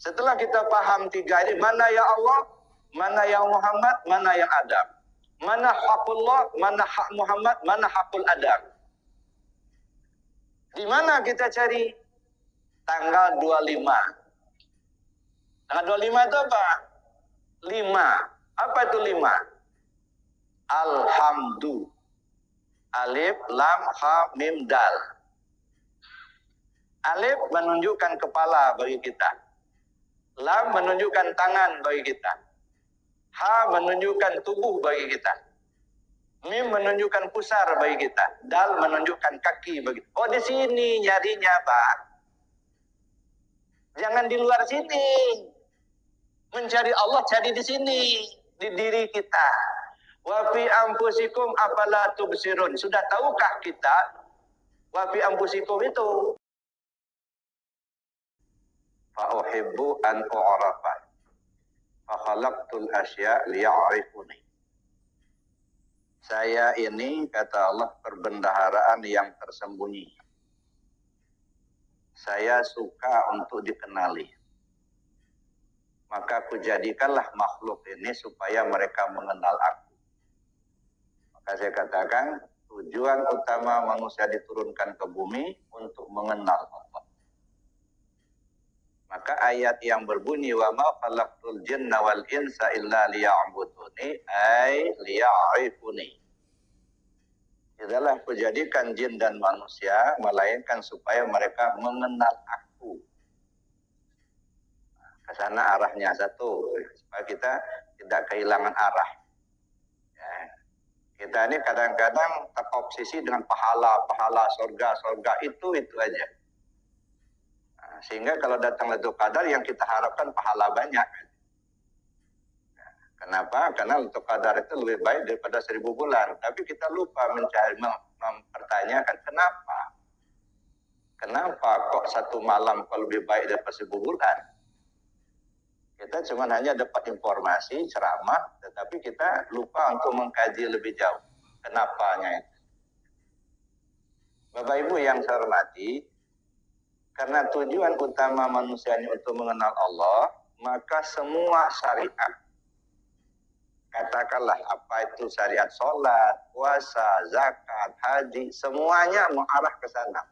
Setelah kita paham tiga ini, mana yang Allah, mana yang Muhammad, mana yang Adam. Mana hakullah, mana hak Muhammad, mana hakul Adam. Di mana kita cari? Tanggal 25. Tanggal 25 itu apa? 5. Apa itu 5? Alhamdu. Alif, lam, ha, mim, dal. Alif menunjukkan kepala bagi kita. Lam menunjukkan tangan bagi kita. Ha menunjukkan tubuh bagi kita. Mim menunjukkan pusar bagi kita. Dal menunjukkan kaki bagi kita. Oh, di sini nyarinya, Pak. Jangan di luar sini. Mencari Allah cari di sini, di diri kita. Wa fi anfusikum afala tubsirun. Sudah tahukah kita wa fi anfusikum itu? Fa uhibbu an u'rafa. Fa khalaqtul asya liya'rifuni. Saya ini, kata Allah, perbendaharaan yang tersembunyi. Saya suka untuk dikenali. Maka kujadikanlah makhluk ini supaya mereka mengenal aku. Maka saya katakan, tujuan utama manusia diturunkan ke bumi untuk mengenal Allah. Maka ayat yang berbunyi wa ma khalaqtul jinna wal insa illa liya'buduni ay liya'rifuni. Tidaklah kujadikan jin dan manusia melainkan supaya mereka mengenal aku. Ke sana arahnya satu, supaya kita tidak kehilangan arah. Ya. Kita ini kadang-kadang terobsesi dengan pahala, surga itu aja. Sehingga kalau datang Lailatul Qadar yang kita harapkan pahala banyak. Kenapa? Karena Lailatul Qadar itu lebih baik daripada 1000 bulan. Tapi kita lupa mempertanyakan kenapa? Kenapa kok satu malam kalau lebih baik daripada 1000 bulan? Kita cuma hanya dapat informasi, ceramah, tetapi kita lupa untuk mengkaji lebih jauh. Kenapanya itu? Bapak Ibu yang saya hormati, karena tujuan utama manusia ini untuk mengenal Allah, maka semua syariat, katakanlah apa itu syariat sholat, puasa, zakat, haji, semuanya mengarah ke sana.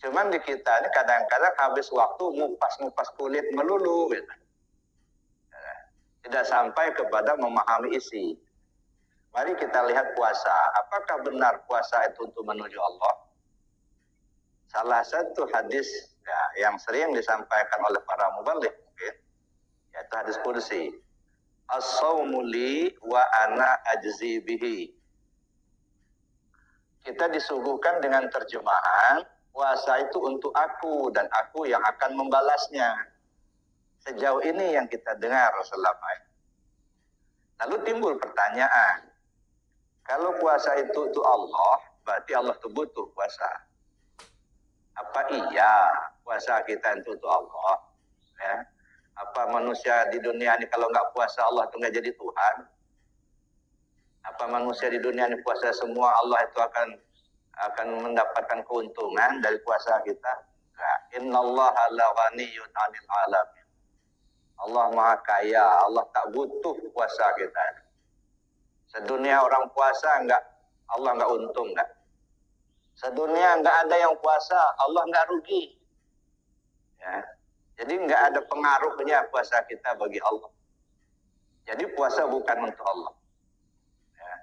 Cuman di kita ini kadang-kadang habis waktu ngupas-ngupas kulit melulu, gitu. Tidak sampai kepada memahami isi. Mari kita lihat puasa. Apakah benar puasa itu untuk menuju Allah? Salah satu hadis ya, yang sering disampaikan oleh para mubaligh mungkin, yaitu hadis qudsi. As-shaumu li wa ana ajzi bihi. Kita disuguhkan dengan terjemahan, puasa itu untuk aku dan aku yang akan membalasnya. Sejauh ini yang kita dengar selama ini. Lalu timbul pertanyaan, kalau puasa itu untuk Allah, berarti Allah itu butuh puasa. Apa iya puasa kita itu untuk Allah? Ya. Apa manusia di dunia ini kalau nggak puasa Allah itu nggak jadi Tuhan? Apa manusia di dunia ini puasa semua Allah itu akan mendapatkan keuntungan dari puasa kita? Nah, innallaha la ghaniyyun 'anil 'alamin. Allah Maha Kaya, Allah tak butuh puasa kita. Sedunia orang puasa Allah nggak untung nggak? Sedunia nggak ada yang puasa, Allah nggak rugi. Ya. Jadi nggak ada pengaruhnya puasa kita bagi Allah. Jadi puasa bukan untuk Allah. Ya.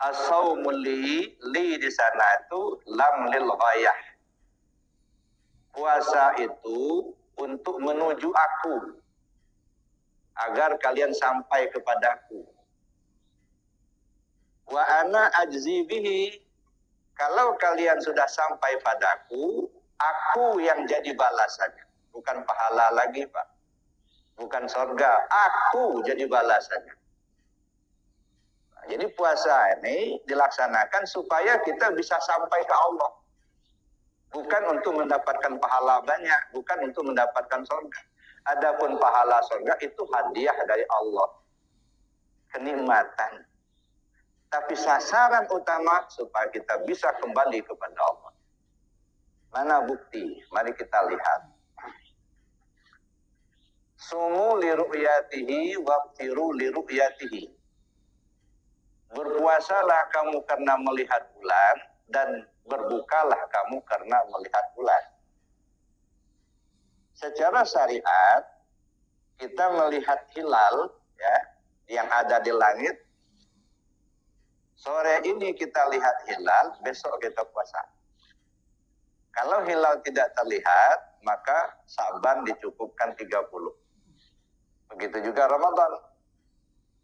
As-saumul li di sana itu lam lil ghayah. Puasa itu untuk menuju aku, agar kalian sampai kepadaku. Wa ana ajzi bihi. Kalau kalian sudah sampai padaku, aku yang jadi balasannya. Bukan pahala lagi, Pak. Bukan surga. Aku jadi balasannya. Nah, jadi puasa ini dilaksanakan supaya kita bisa sampai ke Allah. Bukan untuk mendapatkan pahala banyak. Bukan untuk mendapatkan surga. Adapun pahala surga itu hadiah dari Allah. Kenikmatan. Tapi sasaran utama supaya kita bisa kembali kepada Allah. Mana bukti? Mari kita lihat. Sumu li ru'yatihi waftiru li ru'yatihi. Berpuasalah kamu karena melihat bulan dan berbukalah kamu karena melihat bulan. Secara syariat kita melihat hilal ya yang ada di langit. Sore ini kita lihat hilal, besok kita puasa. Kalau hilal tidak terlihat, maka Sa'ban dicukupkan 30. Begitu juga Ramadan.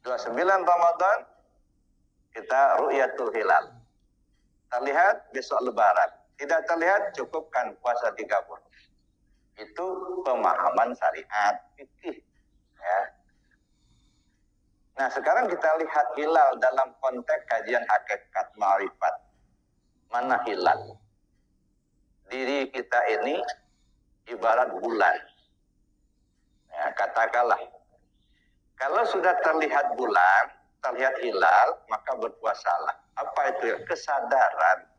29 Ramadan kita ru'yatul hilal. Terlihat besok lebaran. Tidak terlihat cukupkan puasa 30. Itu pemahaman syariat fikih. Ya. Nah sekarang kita lihat hilal dalam konteks kajian hakikat ma'rifat. Mana hilal? Diri kita ini ibarat bulan. Ya, katakanlah. Kalau sudah terlihat bulan, terlihat hilal, maka berpuasalah. Apa itu? Kesadaran.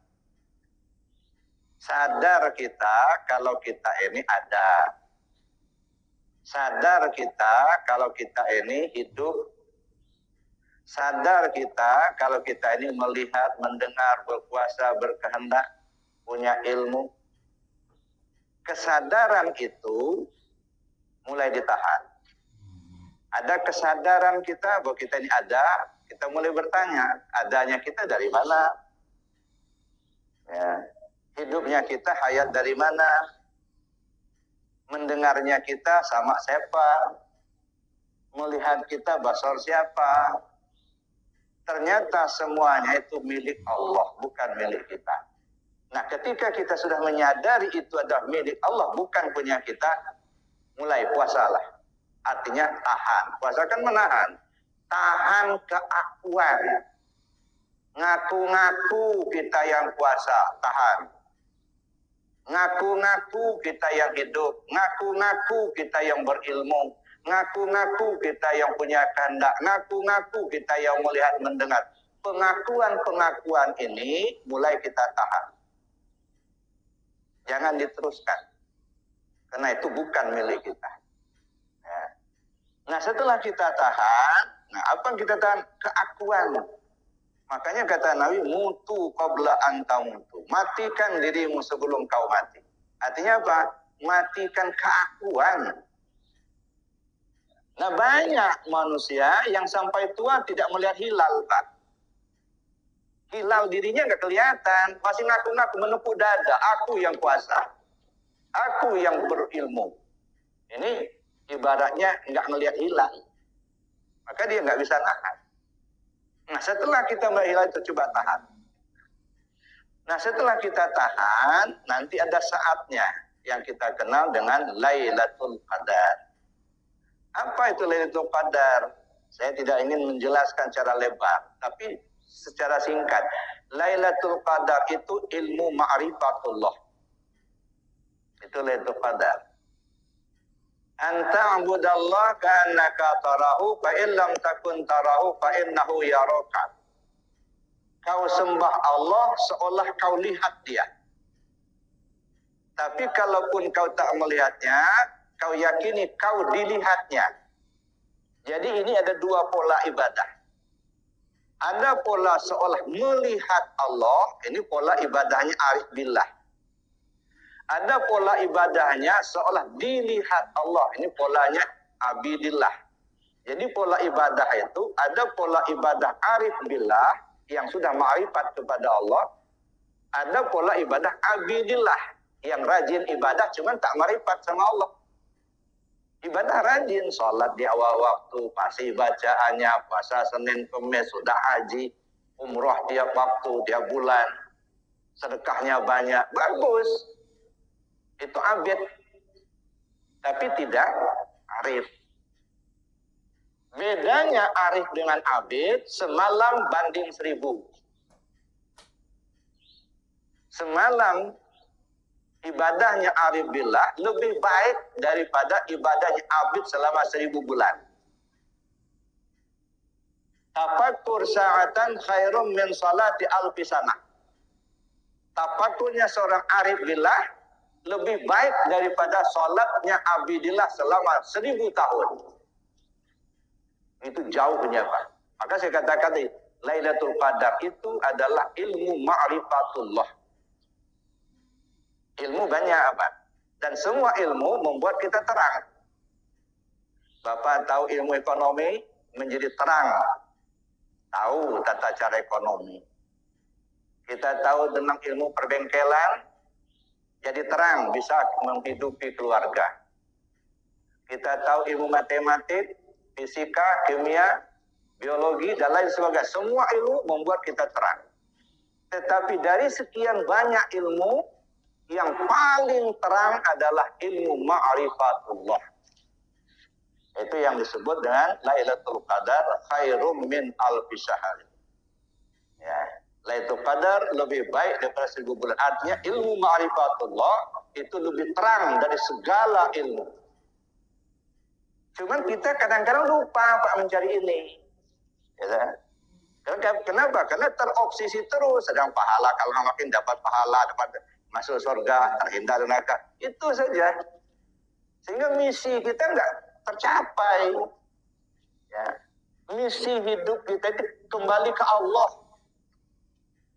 Sadar kita kalau kita ini ada. Sadar kita kalau kita ini hidup. Sadar kita kalau kita ini melihat, mendengar, berpuasa, berkehendak, punya ilmu. Kesadaran itu mulai ditahan. Ada kesadaran kita bahwa kita ini ada, kita mulai bertanya, adanya kita dari mana? Ya. Hidupnya kita hayat dari mana? Mendengarnya kita sama siapa? Melihat kita basar siapa? Ternyata semuanya itu milik Allah, bukan milik kita. Nah, ketika kita sudah menyadari itu adalah milik Allah, bukan punya kita, mulai puasalah. Artinya tahan. Puasa kan menahan. Tahan keakuan. Ngaku-ngaku kita yang puasa, tahan. Ngaku-ngaku kita yang hidup. Ngaku-ngaku kita yang berilmu. Ngaku-ngaku kita yang punya kehendak. Ngaku-ngaku kita yang melihat mendengar. Pengakuan-pengakuan ini mulai kita tahan. Jangan diteruskan. Karena itu bukan milik kita. Ya. Nah setelah kita tahan, nah apa yang kita tahan? Keakuan. Makanya kata Nabi, mutu qabla an tamutu. Matikan dirimu sebelum kau mati. Artinya apa? Matikan keakuan. Nah banyak manusia yang sampai tua tidak melihat hilal, Pak. Hilal dirinya nggak kelihatan, masih ngaku-ngaku menepuk dada. Aku yang kuasa, aku yang berilmu. Ini ibaratnya nggak melihat hilal, maka dia nggak bisa nahan. Nah setelah kita melihat hilal itu coba tahan. Nah setelah kita tahan, nanti ada saatnya yang kita kenal dengan Lailatul Qadar. Apa itu Lailatul Qadar? Saya tidak ingin menjelaskan secara lebar, tapi secara singkat, Lailatul Qadar itu ilmu ma'rifatullah. Itu Lailatul Qadar. Anta abudallah ka'annaka tarahu fa in lam takun tarahu fa innahu yaraka. Kau sembah Allah seolah kau lihat dia. Tapi kalaupun kau tak melihatnya, kau yakini kau dilihatnya. Jadi ini ada dua pola ibadah. Ada pola seolah melihat Allah, ini pola ibadahnya arif billah. Ada pola ibadahnya seolah dilihat Allah, ini polanya abidillah. Jadi pola ibadah itu ada pola ibadah arif billah yang sudah ma'rifat kepada Allah. Ada pola ibadah abidillah yang rajin ibadah cuman tak ma'rifat sama Allah. Ibadah rajin, sholat di awal waktu, pasti bacaannya, puasa Senin Kemis, sudah haji, umroh tiap waktu, tiap bulan, sedekahnya banyak, bagus. Itu abid, tapi tidak arif. Bedanya arif dengan abid, semalam banding 1000. Semalam ibadahnya arif billah lebih baik daripada ibadahnya abid selama 1000 bulan. Tafakkur sa'atan khairum min salati alfi sanah. Tafakkurnya seorang arif billah lebih baik daripada sholatnya Abidillah selama 1000 tahun. Itu jauhnya Pak. Maka saya katakan tadi, Lailatul Qadar itu adalah ilmu ma'rifatullah. Ilmu banyak apa? Dan semua ilmu membuat kita terang. Bapak tahu ilmu ekonomi menjadi terang. Tahu tata cara ekonomi. Kita tahu tentang ilmu perbengkelan, jadi terang, bisa menghidupi keluarga. Kita tahu ilmu matematik, fisika, kimia, biologi, dan lain sebagainya. Semua ilmu membuat kita terang. Tetapi dari sekian banyak ilmu, yang paling terang adalah ilmu ma'rifatullah. Itu yang disebut dengan Lailatul Qadar khairum min alfi syahr. Ya, Lailatul Qadar lebih baik daripada 1000 bulan. Artinya ilmu ma'rifatullah itu lebih terang dari segala ilmu. Cuman kita kadang-kadang lupa Pak mencari ini. Ya, kenapa? Karena terobsesi terus. Sedang pahala, kalau makin dapat pahala, dapat masuk surga, terhindar dari neraka. Itu saja. Sehingga misi kita enggak tercapai. Ya. Misi hidup kita itu kembali ke Allah.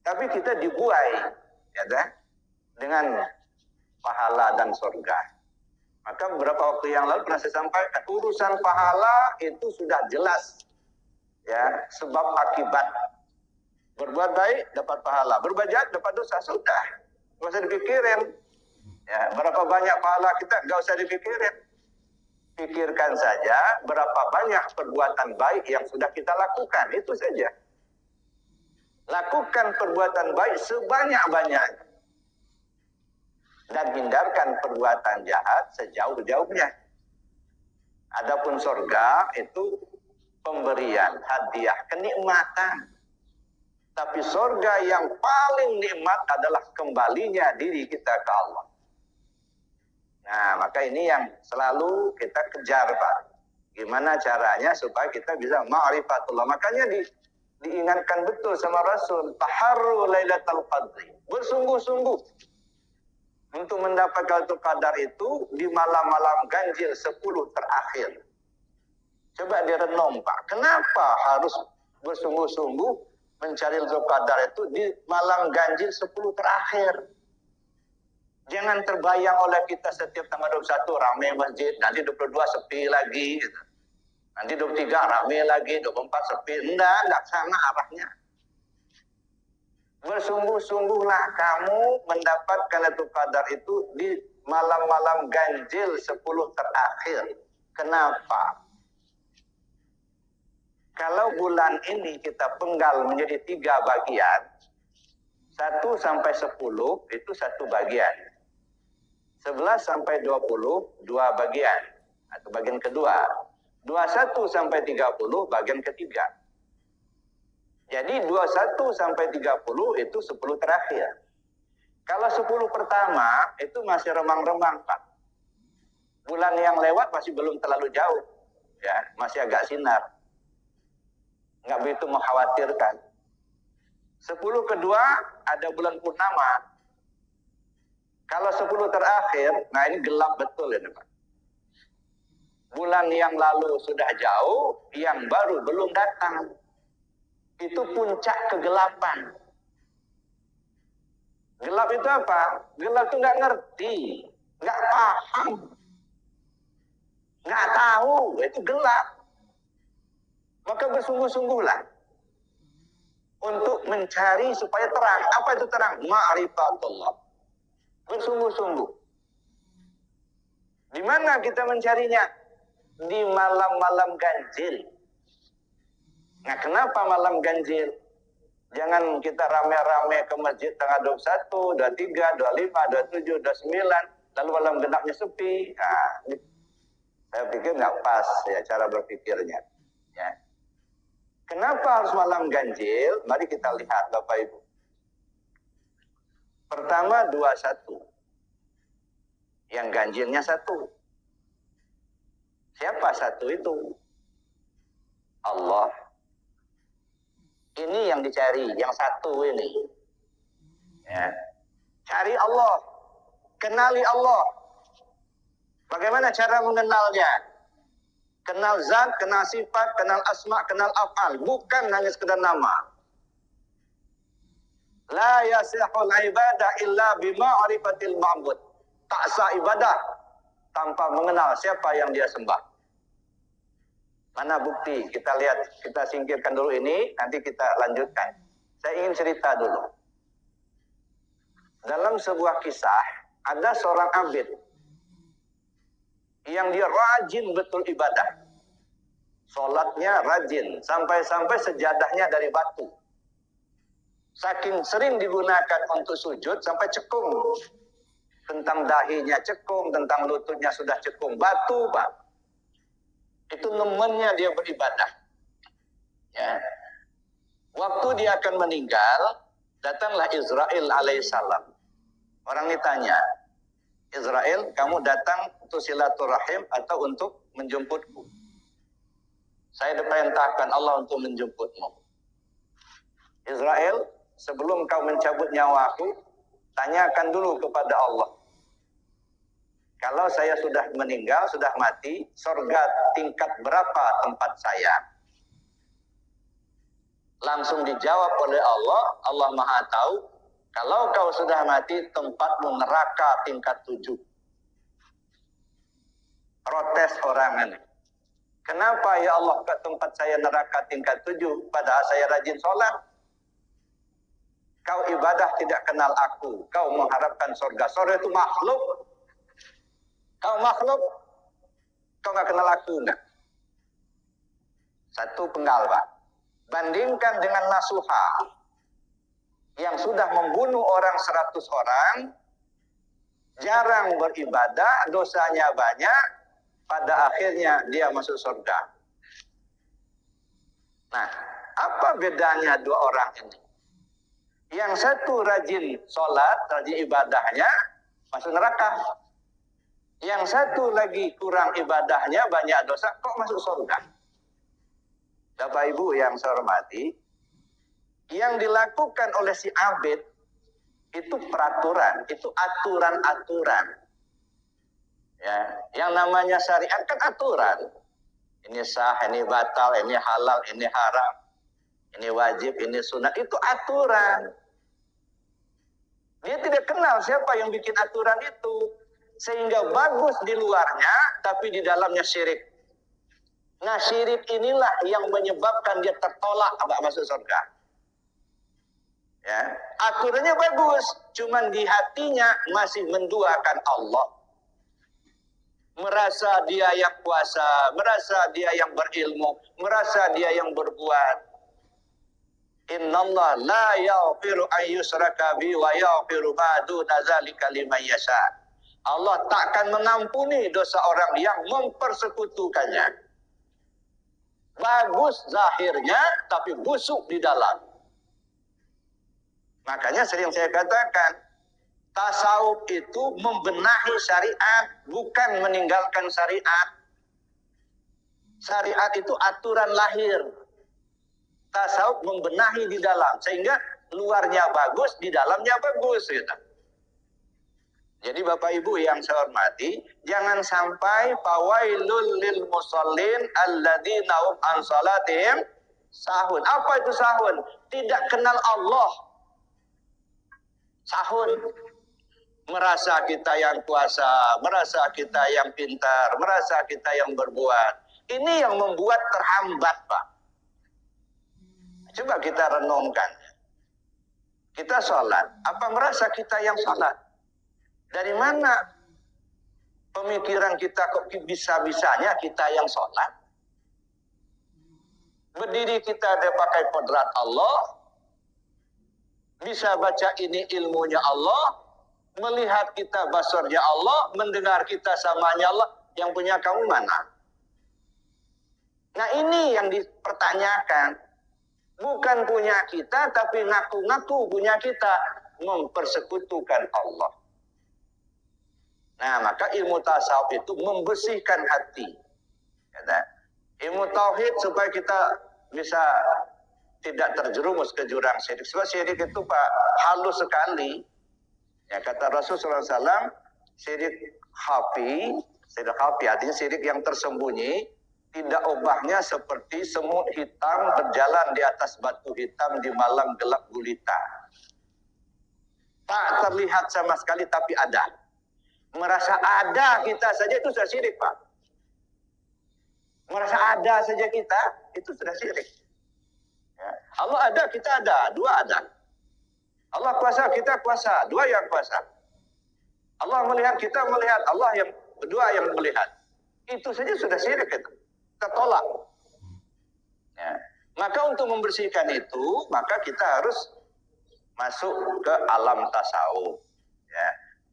Tapi kita dibuai, ya kan? Dengan pahala dan surga. Maka beberapa waktu yang lalu pernah saya sampaikan, urusan pahala itu sudah jelas. Ya, sebab akibat. Berbuat baik dapat pahala, berbuat jahat dapat dosa, sudah. Enggak usah dipikirin. Ya, berapa banyak pahala kita enggak usah dipikirin. Pikirkan saja berapa banyak perbuatan baik yang sudah kita lakukan, itu saja. Lakukan perbuatan baik sebanyak-banyaknya. Dan hindarkan perbuatan jahat sejauh-jauhnya. Adapun surga itu pemberian, hadiah, kenikmatan. Tapi surga yang paling nikmat adalah kembalinya diri kita ke Allah. Nah, maka ini yang selalu kita kejar, Pak. Gimana caranya supaya kita bisa ma'rifatullah. Makanya diingatkan betul sama Rasul, taharru lailatul qadri. Bersungguh-sungguh untuk mendapatkan Lailatul Qadar itu di malam-malam ganjil 10 terakhir. Coba direnung, Pak. Kenapa harus bersungguh-sungguh mencari Lailatul Qadar itu di malam ganjil 10 terakhir? Jangan terbayang oleh kita setiap tanggal 21 ramai masjid, nanti 22 sepi lagi. Gitu. Nanti 23 ramai lagi, 24 sepi. Enggak sama arahnya. Bersungguh-sungguhlah kamu mendapatkan Lailatul Qadar itu di malam-malam ganjil 10 terakhir. Kenapa? Kalau bulan ini kita penggal menjadi 3 bagian, 1 sampai 10 itu 1 bagian. 11 sampai 20, 2 bagian. Atau bagian kedua. 21 sampai 30, bagian ketiga. Jadi 21 sampai 30 itu 10 terakhir. Kalau 10 pertama itu masih remang-remang, Pak. Bulan yang lewat masih belum terlalu jauh. Ya, masih agak sinar. Nggak begitu mengkhawatirkan. 10 kedua ada bulan purnama. Kalau 10 terakhir, nah ini gelap betul ini Pak. Bulan yang lalu sudah jauh, yang baru belum datang. Itu puncak kegelapan. Gelap itu apa? Gelap itu nggak ngerti, nggak paham, nggak tahu, itu gelap. Maka bersungguh-sungguhlah untuk mencari supaya terang. Apa itu terang? Ma'rifatullah. Bersungguh-sungguh. Di mana kita mencarinya? Di malam-malam ganjil. Nah, kenapa malam ganjil? Jangan kita rame-rame ke masjid tanggal 21, 23, 25, 27, 29, lalu malam genapnya sepi. Nah, saya pikir nggak pas ya cara berpikirnya. Ya. Kenapa harus malam ganjil? Mari kita lihat Bapak Ibu. Pertama 21. Yang ganjilnya 1. Siapa 1 itu? Allah. Ini yang dicari, yang 1 ini. Ya. Cari Allah. Kenali Allah. Bagaimana cara mengenalnya? Kenal zat, kenal sifat, kenal asma, kenal af'al. Bukan hanya sekedar nama. La yasihul ibadah illa bima'rifatil ma'bud. Tak sah ibadah tanpa mengenal siapa yang dia sembah. Mana bukti? Kita lihat, kita singkirkan dulu ini, nanti kita lanjutkan. Saya ingin cerita dulu. Dalam sebuah kisah, ada seorang abid yang dia rajin betul ibadah. Sholatnya rajin, sampai-sampai sejadahnya dari batu. Saking sering digunakan untuk sujud, sampai cekung. Tentang dahinya cekung, tentang lututnya sudah cekung. Batu, Pak. Itu nemennya dia beribadah. Ya. Waktu dia akan meninggal, datanglah Israel alaihissalam. Orang ini tanya, Israel, kamu datang untuk silaturahim atau untuk menjemputku? Saya diperintahkan Allah untuk menjemputmu. Israel, sebelum kau mencabut nyawaku, tanyakan dulu kepada Allah. Kalau saya sudah meninggal, sudah mati, surga tingkat berapa tempat saya? Langsung dijawab oleh Allah, Allah Maha Tahu. Kalau kau sudah mati, tempatmu neraka tingkat 7. Protes orang ini. Kenapa ya Allah ke tempat saya neraka tingkat 7, padahal saya rajin sholat? Kau ibadah tidak kenal aku, kau mengharapkan surga. Surga itu makhluk. Kau makhluk, kau nggak kenal aku enggak? Satu penggal, Pak. Bandingkan dengan Nasuha yang sudah membunuh orang 100 orang, jarang beribadah, dosanya banyak, pada akhirnya dia masuk surga. Nah, apa bedanya dua orang ini? Yang satu rajin sholat, rajin ibadahnya, masuk neraka. Yang satu lagi kurang ibadahnya, banyak dosa, kok masuk surga? Bapak Ibu yang saya hormati, yang dilakukan oleh si abid itu peraturan, itu aturan-aturan. Ya, yang namanya syariat kan aturan. Ini sah, ini batal, ini halal, ini haram, ini wajib, ini sunat, itu aturan. Dia tidak kenal siapa yang bikin aturan itu, sehingga bagus di luarnya, tapi di dalamnya syirik. Nah, syirik inilah yang menyebabkan dia tertolak masuk surga. Ya, aturannya bagus, cuman di hatinya masih menduakan Allah. Merasa dia yang kuasa, merasa dia yang berilmu, merasa dia yang berbuat. Innallaha la yaghfiru an yushraka bihi wa yaghfiru ma duna dzalika liman yasha. Allah takkan mengampuni dosa orang yang mempersekutukannya. Bagus zahirnya, tapi busuk di dalam. Makanya sering saya katakan, tasawuf itu membenahi syariat, bukan meninggalkan syariat. Syariat itu aturan lahir. Tasawuf membenahi di dalam, sehingga luarnya bagus, di dalamnya bagus. Gitu. Jadi Bapak Ibu yang saya hormati, jangan sampai fawailul lil musallin alladzina hum an salatihim sahun. Apa itu sahun? Tidak kenal Allah. Sahun. Merasa kita yang kuasa, merasa kita yang pintar, merasa kita yang berbuat. Ini yang membuat terhambat, Pak. Coba kita renungkan. Kita sholat, apa merasa kita yang sholat? Dari mana pemikiran kita kok bisa-bisanya kita yang sholat? Berdiri kita ada pakai kodrat Allah, bisa baca ini ilmunya Allah, melihat kita basarnya Allah, mendengar kita samanya Allah, yang punya kamu mana? Nah ini yang dipertanyakan. Bukan punya kita, tapi ngaku-ngaku punya kita. Mempersekutukan Allah. Nah maka ilmu tasawuf itu membersihkan hati. Ilmu tauhid supaya kita bisa tidak terjerumus ke jurang syirik. Sebab syirik itu Pak halus sekali. Ya kata Rasulullah SAW, Syirik khafi artinya syirik yang tersembunyi, tidak ubahnya seperti semut hitam berjalan di atas batu hitam di malam gelap gulita. Tak terlihat sama sekali tapi ada. Merasa ada kita saja itu sudah syirik, Pak. Merasa ada saja kita itu sudah syirik. Ya. Allah ada, kita ada, dua ada. Allah kuasa, kita kuasa, dua yang kuasa. Allah melihat, kita melihat, Allah yang berdua yang melihat. Itu saja sudah syirik itu. Kita tolak. Ya. Maka untuk membersihkan itu, maka kita harus masuk ke alam tasawuf. Ya.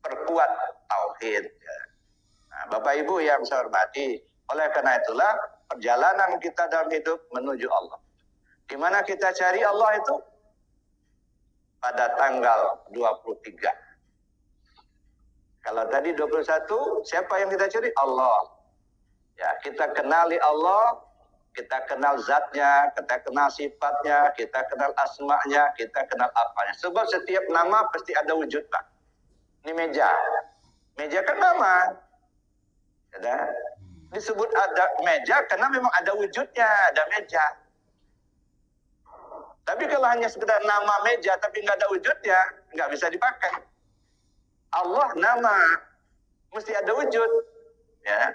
Perkuat tauhid. Ya. Nah, Bapak Ibu yang saya hormati, oleh karena itulah perjalanan kita dalam hidup menuju Allah. Di mana kita cari Allah itu? Pada tanggal 23. Kalau tadi 21, siapa yang kita cari? Allah. Ya, kita kenali Allah, kita kenal zatnya, kita kenal sifatnya, kita kenal asma'nya, kita kenal apanya. Sebab setiap nama pasti ada wujud, Pak. Ini meja. Meja kan nama. Ya, disebut ada meja karena memang ada wujudnya, ada meja. Tapi kalau hanya sekedar nama meja tapi nggak ada wujudnya, nggak bisa dipakai. Allah nama, mesti ada wujud. Ya,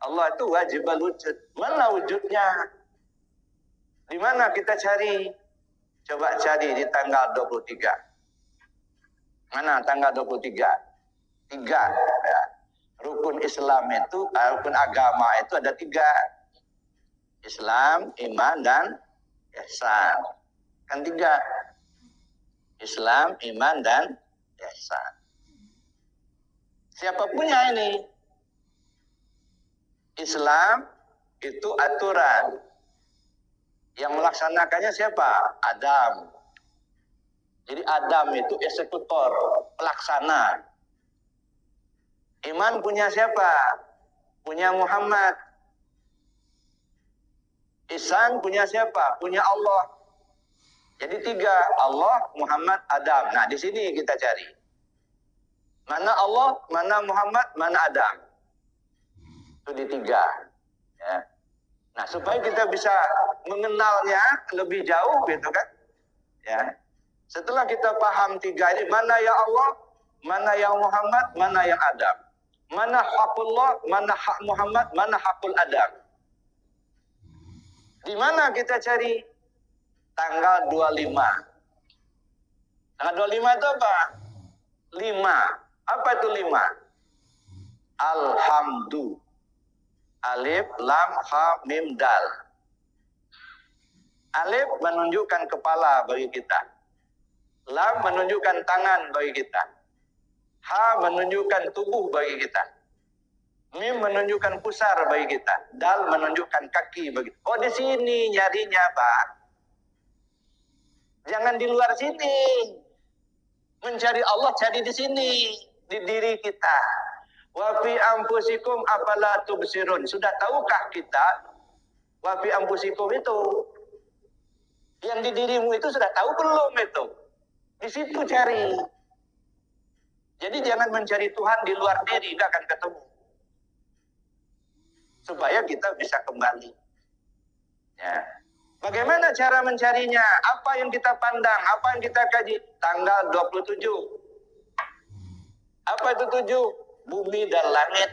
Allah itu wajib wujud. Mana wujudnya? Di mana kita cari? Coba cari di tanggal 23. Mana tanggal 23? 3. Ya. Rukun Islam itu, rukun agama itu ada 3. Islam, iman, dan ihsan. Kan 3. Islam, iman, dan ihsan. Siapa punya ini? Islam itu aturan. Yang melaksanakannya siapa? Adam. Jadi Adam itu eksekutor, pelaksana. Iman punya siapa? Punya Muhammad. Ihsan punya siapa? Punya Allah. Jadi 3, Allah, Muhammad, Adam. Nah, di sini kita cari. Mana Allah, mana Muhammad, mana Adam. Itu di 3. Ya. Nah, supaya kita bisa mengenalnya lebih jauh, gitu kan? Ya. Setelah kita paham 3 ini, mana yang Allah, mana yang Muhammad, mana yang Adam. Mana hakullah, mana hak Muhammad, mana hakul Adam. Di mana kita cari? Tanggal 25. Tanggal 25 itu apa? 5. Apa itu 5? Alhamdu. Alif, lam, ha, mim, dal. Alif menunjukkan kepala bagi kita. Lam menunjukkan tangan bagi kita. Ha menunjukkan tubuh bagi kita. Mim menunjukkan pusar bagi kita. Dal menunjukkan kaki bagi kita. Oh, di sini nyarinya, Pak. Jangan di luar sini. Mencari Allah cari di sini, di diri kita. Wa fi anfusikum afala tubsirun. Sudah tahukah kita wa fi anfusikum itu? Yang di dirimu itu sudah tahu belum itu? Di situ cari. Jadi jangan mencari Tuhan di luar diri, nggak akan ketemu. Supaya kita bisa kembali. Ya. Bagaimana cara mencarinya? Apa yang kita pandang? Apa yang kita kaji? Tanggal 27. Apa itu 7? Bumi dan langit.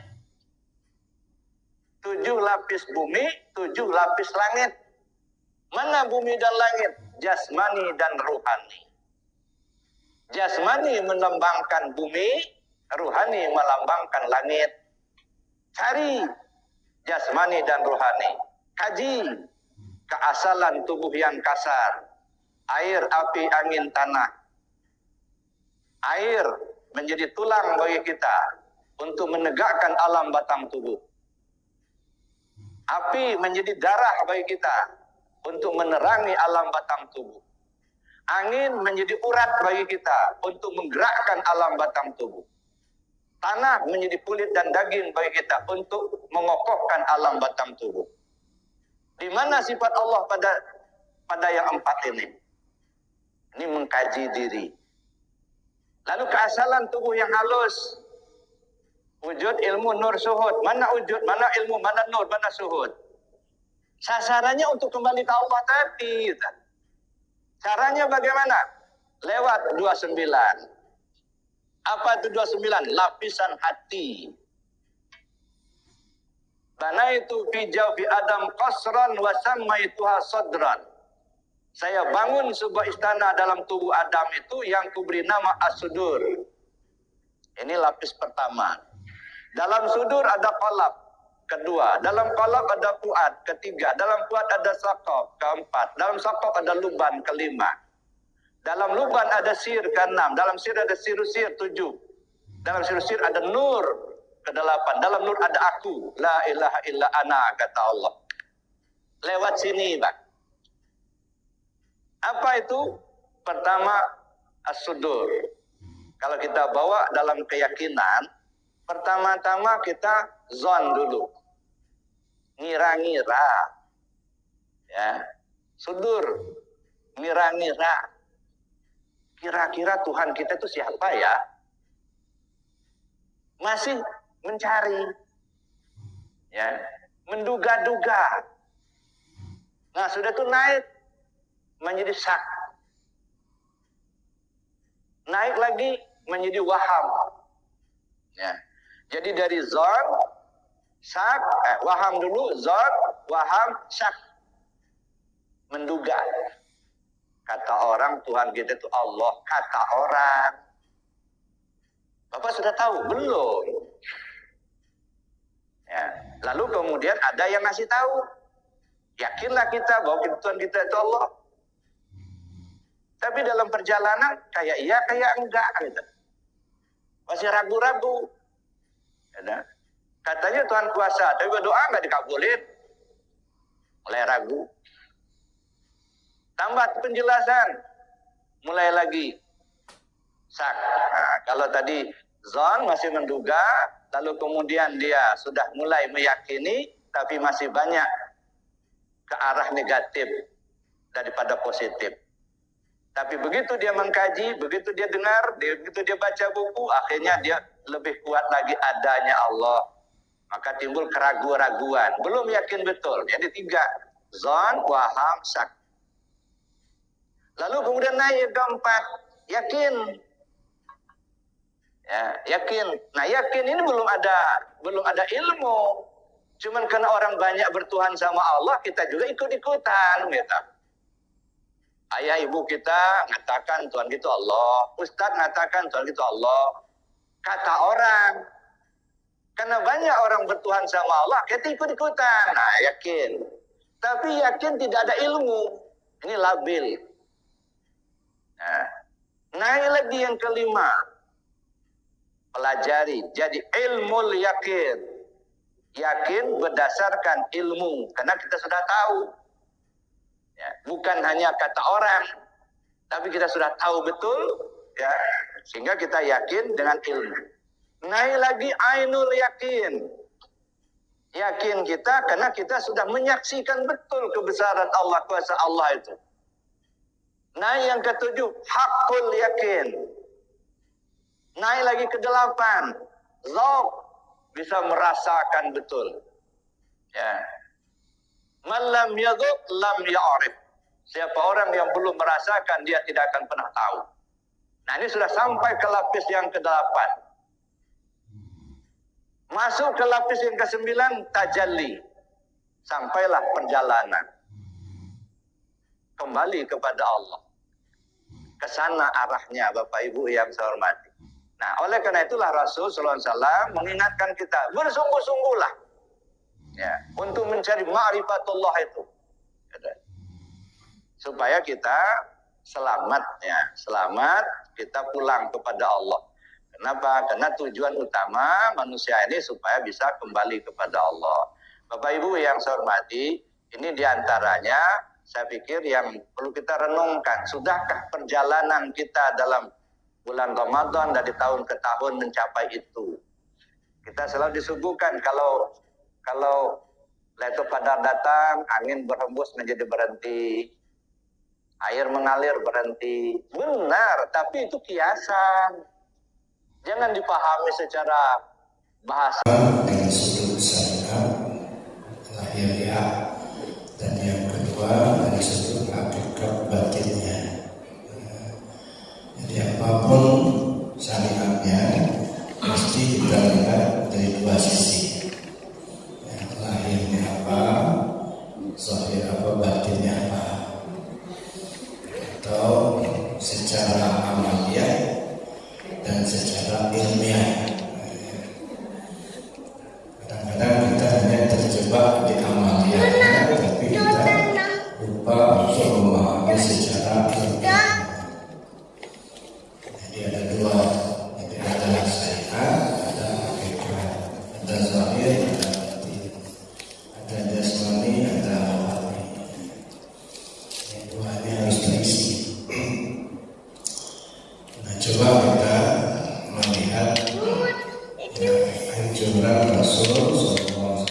7 lapis bumi, 7 lapis langit. Mana bumi dan langit? Jasmani dan ruhani. Jasmani melambangkan bumi, ruhani melambangkan langit. Cari jasmani dan ruhani. Kaji keasalan tubuh yang kasar. Air, api, angin, tanah. Air menjadi tulang bagi kita untuk menegakkan alam batang tubuh. Api menjadi darah bagi kita untuk menerangi alam batang tubuh. Angin menjadi urat bagi kita untuk menggerakkan alam batang tubuh. Tanah menjadi kulit dan daging bagi kita untuk mengokohkan alam batang tubuh. Di mana sifat Allah pada yang 4 ini? Ini mengkaji diri. Lalu keasalan tubuh yang halus. Wujud, ilmu, nur, suhud. Mana wujud, mana ilmu, mana nur, mana suhud. Sasarannya untuk kembali ke Allah tadi. Caranya bagaimana? Lewat 29. Apa itu 29? Lapisan hati. Banaitu fi jawfi Adam qasran wa sammaituha sadran. Saya bangun sebuah istana dalam tubuh Adam itu yang kuberi nama as-sudur. Ini lapis pertama. Dalam sudur ada qalab, kedua. Dalam qalab ada fuad, ketiga. Dalam fuad ada saqaf, keempat. Dalam saqaf ada luban, kelima. Dalam luban ada sir, keenam. Dalam sir ada sir-sir, tujuh. Dalam sir-sir ada nur, kedelapan. Dalam nur ada aku. La ilaha illa ana, kata Allah. Lewat sini, Bang. Apa itu? Pertama, as-sudur. Kalau kita bawa dalam keyakinan, pertama-tama kita zon dulu. Ngira-ngira. Ya. Sudur. Ngira-ngira. Kira-kira Tuhan kita itu siapa ya? Masih mencari. Ya. Menduga-duga. Nah, sudah itu naik menjadi syak. Naik lagi menjadi waham. Ya. Jadi dari zon, syak, waham dulu, zon, waham, syak. Menduga. Kata orang Tuhan kita itu Allah. Kata orang. Bapak sudah tahu? Belum. Ya. Lalu kemudian ada yang ngasih tahu. Yakinlah kita bahwa Tuhan kita itu Allah. Tapi dalam perjalanan kayak iya, kayak enggak gitu. Masih ragu-ragu. Ya, katanya Tuhan kuasa, tapi berdoa enggak dikabulin. Mulai ragu. Tambah penjelasan. Mulai lagi. Sak. Nah, kalau tadi zon masih menduga, lalu kemudian dia sudah mulai meyakini, tapi masih banyak ke arah negatif daripada positif. Tapi begitu dia mengkaji, begitu dia dengar, begitu dia baca buku, akhirnya dia lebih kuat lagi adanya Allah. Maka timbul keraguan-raguan. Belum yakin betul. Jadi 3. Zon, waham, syak. Lalu kemudian naik ke 4. Yakin. Ya, yakin. Nah, yakin ini belum ada ilmu. Cuman karena orang banyak bertuhan sama Allah, kita juga ikut-ikutan gitu. Ayah ibu kita mengatakan Tuhan itu Allah. Ustadz mengatakan Tuhan itu Allah. Kata orang. Karena banyak orang bertuhan sama Allah, kita ikut-ikutan. Nah, yakin. Tapi yakin tidak ada ilmu. Ini labil. Nah, naik lagi yang kelima. Pelajari. Jadi ilmu yakin. Yakin berdasarkan ilmu. Karena kita sudah tahu. Ya, bukan hanya kata orang, tapi kita sudah tahu betul, ya, sehingga kita yakin dengan ilmu. Naik lagi ainul yakin. Yakin kita karena kita sudah menyaksikan betul kebesaran Allah, kuasa Allah itu. Naik yang ke-7, hakul yakin. Naik lagi ke-8, zauq, bisa merasakan betul. Ya. Man lam yadhuq lam ya'rif. Siapa orang yang belum merasakan, dia tidak akan pernah tahu. Nah, ini sudah sampai ke lapis yang ke-8. Masuk ke lapis yang ke-9, tajalli. Sampailah perjalanan. Kembali kepada Allah. Ke sana arahnya, Bapak Ibu yang saya hormati. Nah, oleh karena itulah Rasul sallallahu alaihi wasallam mengingatkan kita, bersungguh-sungguhlah. Ya, untuk mencari ma'rifatullah itu. Supaya kita selamat, ya, selamat kita pulang kepada Allah. Kenapa? Karena tujuan utama manusia ini supaya bisa kembali kepada Allah. Bapak Ibu yang saya hormati, ini diantaranya saya pikir yang perlu kita renungkan. Sudahkah perjalanan kita dalam bulan Ramadan dari tahun ke tahun mencapai itu? Kita selalu disuguhkan kalau Lailatul Qadar datang, angin berhembus menjadi berhenti, air mengalir berhenti. Benar, tapi itu kiasan. Jangan dipahami secara bahasa dari sudut syariat lahiriah, dan yang kedua dari sudut hakikat batinnya. Jadi apapun syariatnya mesti kita lihat dari dua sisi. Lahirnya apa, zahir apa, batinnya apa, atau secara amaliyah dan secara ilmiah. Kadang-kadang kita hanya terjebak di amaliyahnya, tapi kita lupa untuk memahami secara ilmiah. Jadi ada dua, jadi ada syariat, ada hakikat, ada zahir, ada batin, ada jasmani, ada rohani. Yang dua ini harus terisi. Nah, coba kita melihat anjuran Rasul SAW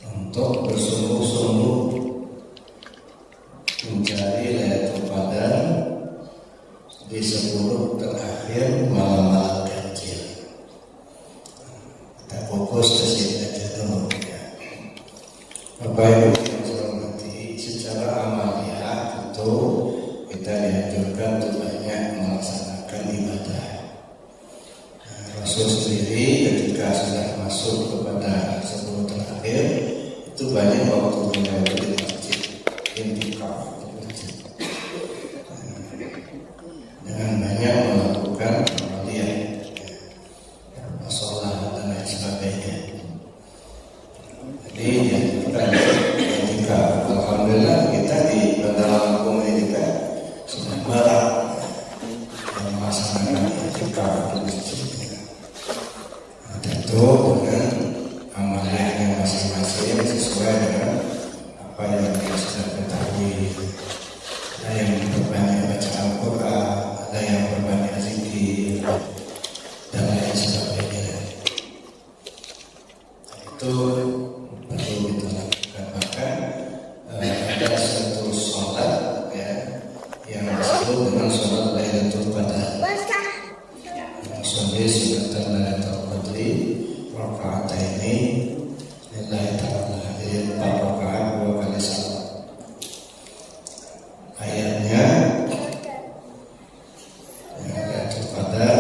untuk bersungguh-sungguh mencari Lailatul Qadar di 10 terakhir malam-malam ganjil. Kita fokus ke sini aja dulu ya. Bapak Ibu yang saya hormati, secara amaliyah tentu kita dianjurkan untuk banyak melaksanakan ibadah. Rasul sendiri ketika sudah masuk kepada 10 terakhir itu banyak waktu beliau di masjid, intikaf di masjid, dengan banyak melakukan amaliyah, sholat dan lain sebagainya. Jadi kita intikaf. Alhamdulillah kita di Bandar Lampung ini kan sudah marak melaksanakan intikaf di masjid. Tentu dengan amaliyahnya masing-masing sesuai dengan apa yang kita sudah ketahui. Ada yang berbanyak baca Al-Quran, ada yang berbanyak zikir, dan lain sebagainya. Itu perlu kita lakukan. Bahkan ada satu sholat ya, yang disebut dengan sholat Lailatul Qadar. Sholat sunatan Lailatul Qadri rakaataini lillahi ta'ala. Jadi 4 rakaat 2 kali salat. Ayatnya Lailatul Qadar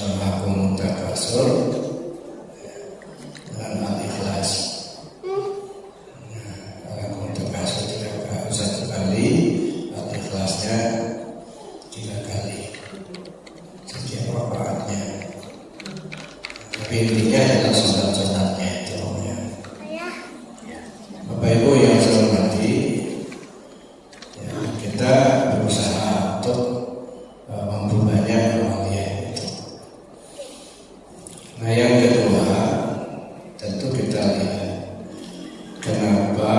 Al-Hakum Takasur dan Al-Ikhlas. Al-Hakum Takasur 1 kali, Al-Ikhlasnya 3 kali setiap rakaatnya. Tapi intinya adalah sunat-sunatnya itu ya. Bapak Ibu yang saya hormati, ya, kita berusaha untuk memperbanyak amaliyah itu. Nah, yang kedua tentu kita lihat kenapa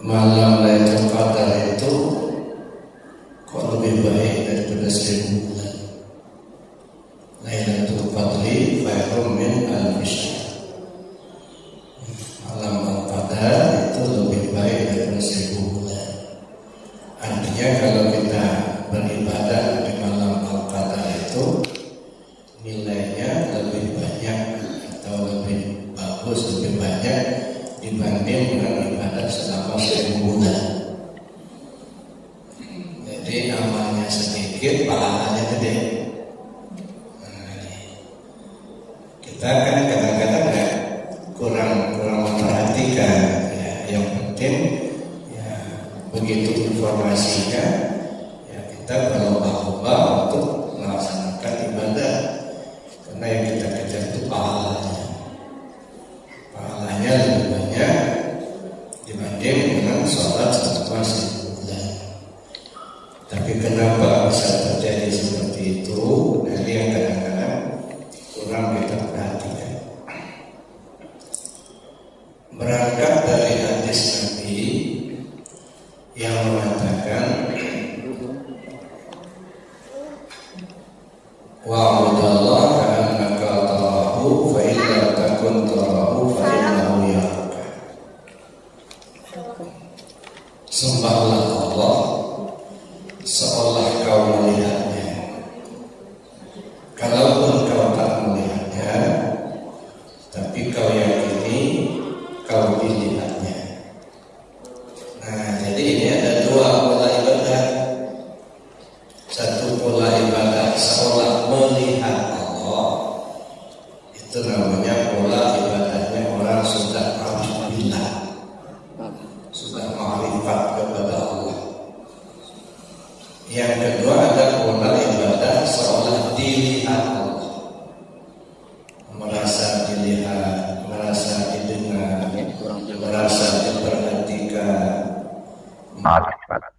malam Lailatul Qadar itu kok lebih baik daripada 1000 bulan. Lailatul Qadri khairum min alfi syahr. Malam Al-Qadar itu lebih baik daripada 1000 bulan. Artinya kalau kita beribadah di malam Al-Qadar itu nilainya lebih banyak atau lebih bagus, lebih banyak dibanding dengan ibadah selama 1000 bulan. Jadi amalnya sedikit, pahalanya gede. Kita kan kadang-kadang kurang memperhatikan ya. Yang penting ya, begitu informasinya ya, kita berlomba-lomba untuk melaksanakan ibadah, karena yang kita kejar itu pahalanya lebih banyak dibanding dengan sholat selama 1000 bulan. Tapi kenapa bisa terjadi seperti itu? Jadi yang kadang-kadang kurang kita perhatikan. Berangkat dari hadis Nabi yang mengatakan wa'udallah ka'annaka tarahu fa in lam takun tarahu fa innahu yaraka. Sembahlah Allah seolah kau melihatnya. Itu namanya pola ibadahnya orang sudah alhamdulillah, sudah ma'rifat kepada Allah. Yang kedua ada pola ibadah seolah dilihat Allah, merasa dilihat, merasa didengar, merasa diperhatikan. Ma'rifat.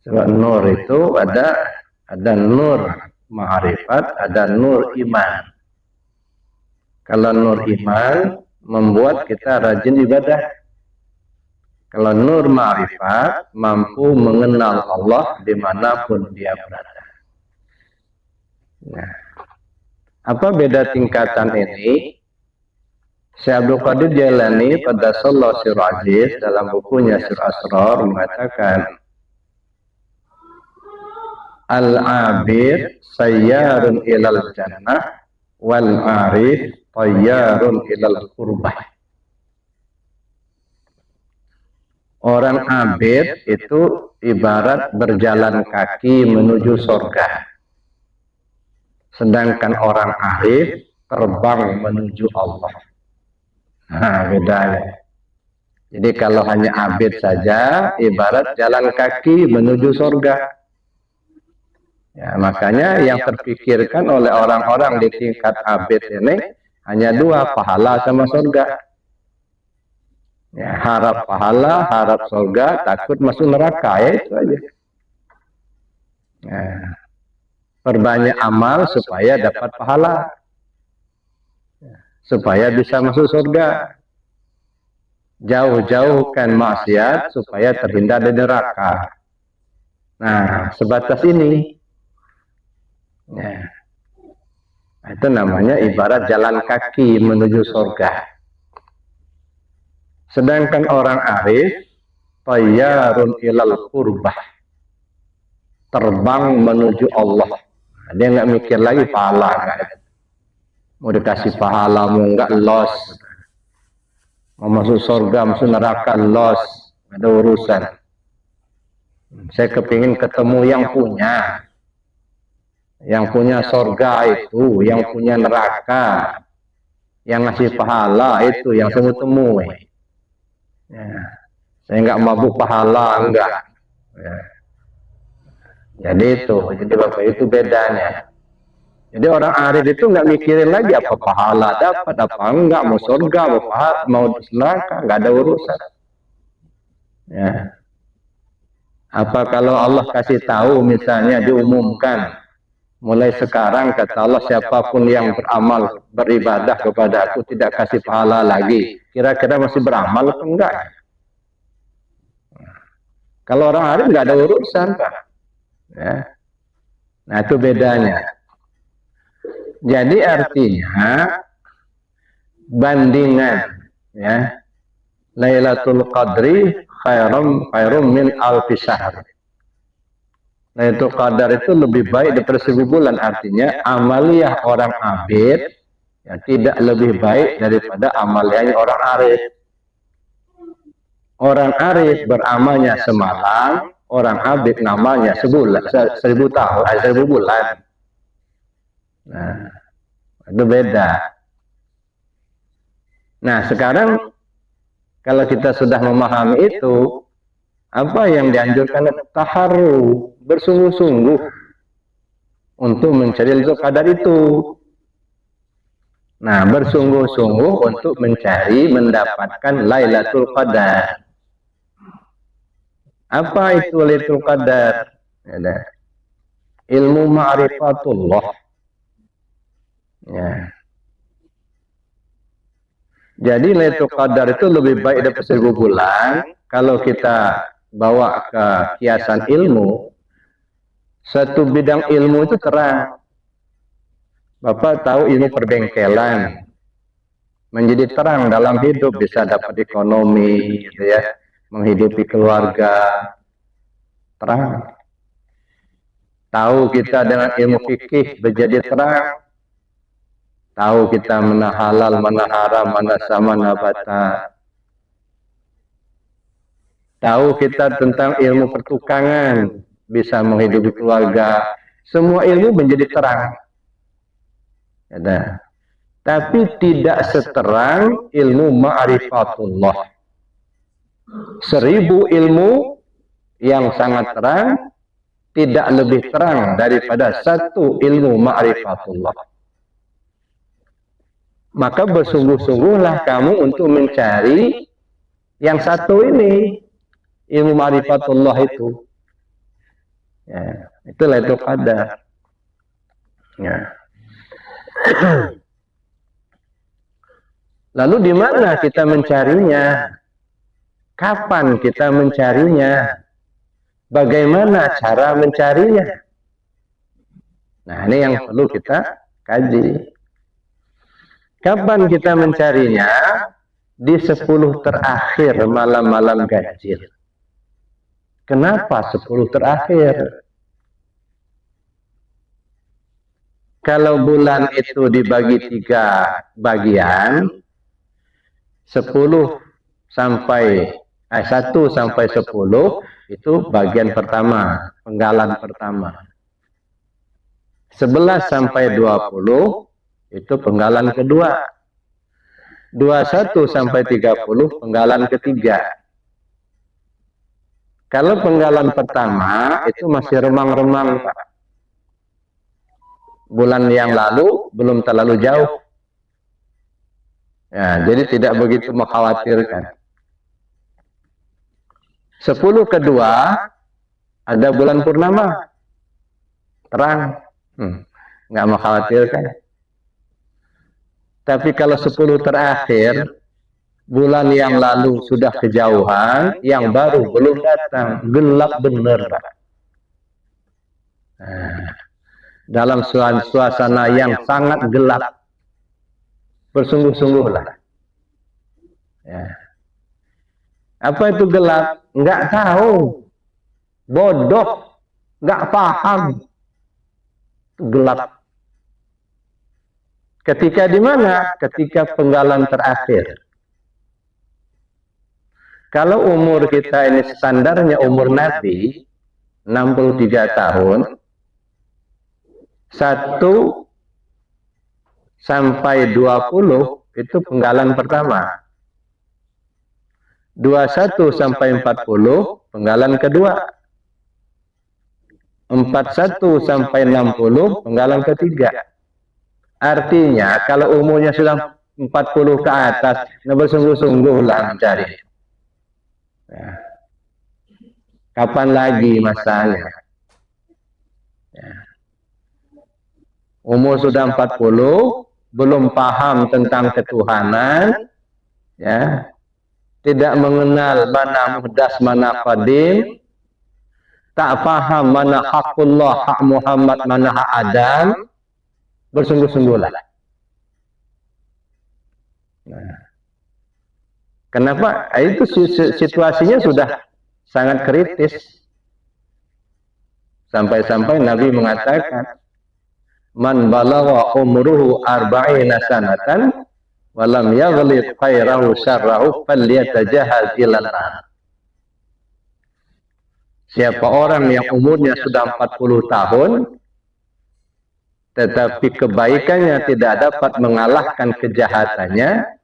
Sebab nur itu ada nur ma'rifat, ada nur iman. Kalau nur iman membuat kita rajin ibadah. Kalau nur ma'rifat mampu mengenal Allah dimanapun dia berada. Nah, apa beda tingkatan ini? Syekh Abdul Qadir Jailani pada Sallallahu Sirul Aziz dalam bukunya Sirul Asrar mengatakan, Al-abid sayyarun ilal jannah wal arif tayyarun ilal qurbah. Orang abid itu ibarat berjalan kaki menuju surga. Sedangkan orang arif terbang menuju Allah. Nah, bedanya. Jadi kalau hanya abid saja, ibarat jalan kaki menuju surga. Ya, makanya yang terpikirkan oleh orang-orang di tingkat abid ini hanya dua, pahala sama surga. Ya, harap pahala, harap surga, takut masuk neraka, ya itu aja. Ya, perbanyak amal supaya dapat pahala, supaya bisa masuk surga. Jauh-jauhkan maksiat supaya terhindar dari neraka. Nah, sebatas ini. Ya. Itu namanya ibarat jalan kaki menuju surga. Sedangkan orang arif tayyarun ilal qurbah, terbang menuju Allah. Dia nggak mikir lagi pahala, mau dikasih pahala mau nggak los, mau masuk surga masuk neraka los, ada urusan. Saya kepingin ketemu yang punya surga itu, yang punya neraka, yang ngasih pahala itu yang saya temui. Ya. Saya nggak mabuk pahala, enggak. Ya. Jadi Bapak itu bedanya. Jadi orang arif itu nggak mikirin lagi apa pahala dapat apa enggak, mau surga, mau pahala, mau neraka, nggak ada urusan. Ya. Apa kalau Allah kasih tahu misalnya diumumkan mulai sekarang kata Allah siapapun yang beramal beribadah kepada aku tidak kasih pahala lagi, kira-kira masih beramal atau enggak? Kalau orang arif nggak ada urusan, Pak. Ya. Nah itu bedanya. Jadi artinya bandingan, ya, Lailatul Qadri khairum min alfi syahr. Lailatul Qadar itu lebih baik daripada 1000 bulan. Artinya amaliyah orang abid ya, tidak lebih baik daripada amaliyah orang arif. Orang arif beramalnya semalam, orang abid ngamalnya sebulan, 1000 tahun, 1000 bulan. Nah, itu beda. Nah, sekarang kalau kita sudah memahami itu, apa yang dianjurkan? Taharru, bersungguh-sungguh untuk mencari Lailatul Qadar itu. Nah, bersungguh-sungguh untuk mencari, mendapatkan Lailatul Qadar. Apa itu Lailatul Qadar? Ilmu ma'rifatullah. Ya. Jadi Lailatul Qadar itu lebih baik daripada 1000 bulan. Kalau kita bawa ke kiasan ilmu, satu bidang ilmu itu terang. Bapak tahu ilmu perbengkelan, menjadi terang dalam hidup, bisa dapat ekonomi, gitu ya, menghidupi keluarga, terang. Tahu kita dengan ilmu fikih menjadi terang. Tahu kita mana halal, mana haram, mana sama nabata. Tahu kita tentang ilmu pertukangan, bisa menghidupi keluarga. Semua ilmu menjadi terang. Ada. tapi tidak seterang ilmu ma'rifatullah. 1000 ilmu yang sangat terang tidak lebih terang daripada 1 ilmu ma'rifatullah. Maka bersungguh-sungguhlah kamu untuk mencari yang 1 ini, ilmu ma'rifatullah itu. Ya, itu Lailatul Qadar. Ya. Lalu di mana kita mencarinya? Kapan kita mencarinya? Bagaimana cara mencarinya? Nah, ini yang perlu kita kaji. Kapan kita mencarinya? Di 10 terakhir malam-malam ganjil. Kenapa 10 terakhir? Kalau bulan itu dibagi 3 bagian, 1 sampai 10 itu bagian pertama, penggalan pertama. 11 sampai 20 itu penggalan kedua. 21 sampai 30 penggalan ketiga. Kalau penggalan pertama itu masih remang-remang, Pak. Bulan yang lalu belum terlalu jauh. Ya, jadi tidak begitu mengkhawatirkan. 10 kedua ada bulan purnama, terang, nggak mengkhawatirkan. Tapi kalau 10 terakhir, bulan yang lalu sudah kejauhan, yang baru belum datang, gelap benar, Pak. Nah, dalam suasana yang sangat gelap, bersungguh-sungguhlah. Ya. Apa itu gelap? Nggak tahu, bodoh, nggak paham. Gelap. Ketika di mana? Ketika penggalan terakhir. Kalau umur kita ini standarnya umur Nabi 63 tahun, 1 sampai 20 itu penggalan pertama. 21 sampai 40 penggalan kedua. 41 sampai 60 penggalan ketiga. Artinya kalau umurnya sudah 40 ke atas, bersungguh-sungguhlah mencari. Ya. Kapan lagi masanya? Ya. Umur sudah 40, belum paham tentang ketuhanan, ya, tidak mengenal mana muhdas, mana qadim, tak paham mana hakullah, hak Muhammad, mana hak Adam, bersungguh-sungguhlah. Nah, kenapa? Itu situasinya sudah sangat kritis. Sampai-sampai Nabi mengatakan, man balagha umruhu arba'ina sanatan walam yaghlib khairahu syarrahu falyatajahaz ila nar. Siapa orang yang umurnya sudah 40 tahun tetapi kebaikannya tidak dapat mengalahkan kejahatannya,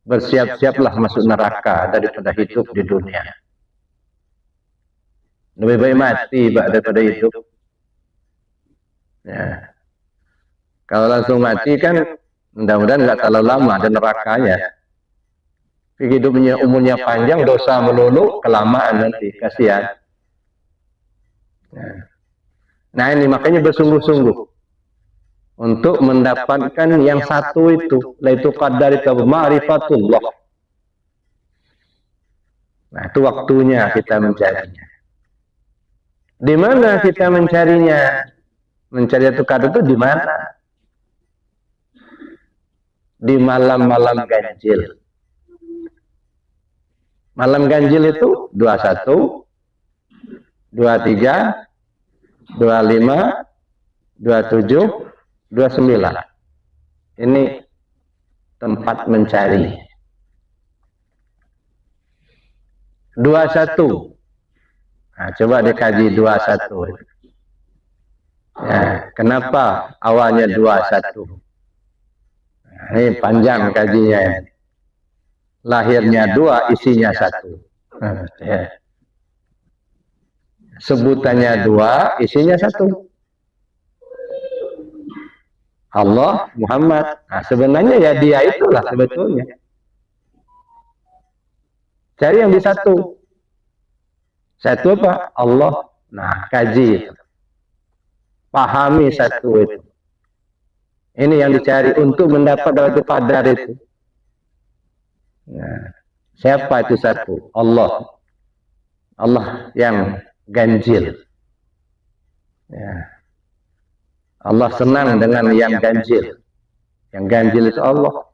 bersiap-siaplah masuk neraka daripada hidup di dunia. Lebih baik mati daripada hidup. Ya. Kalau langsung mati kan mudah-mudahan nggak terlalu lama ada nerakanya. Hidupnya umurnya panjang, dosa melulu, kelamaan nanti, kasihan. Nah ini makanya bersungguh-sungguh untuk mendapatkan yang 1 itu, Lailatul Qadar itu ma'rifatullah. Nah itu waktunya kita mencarinya. Di mana kita mencarinya? Mencari Lailatul Qadar itu di mana? Di malam-malam ganjil. Malam ganjil itu 21, 23, 25, 27, 29. Ini tempat mencari. 21. Nah, coba dikaji 21. Ya, kenapa awalnya 21? Ini panjang kajinya. Lahirnya dua, isinya satu. Ya. Sebutannya dua, isinya satu. Allah, Muhammad. Nah, sebenarnya ya dia itulah sebetulnya. Cari yang di satu. Satu apa? Allah. Nah, kaji. Pahami satu itu. Ini yang dicari untuk mendapat Lailatul Qadar itu. Nah, siapa itu satu? Allah. Allah yang ganjil. Ya. Allah senang dengan yang ganjil. Yang ganjil itu Allah.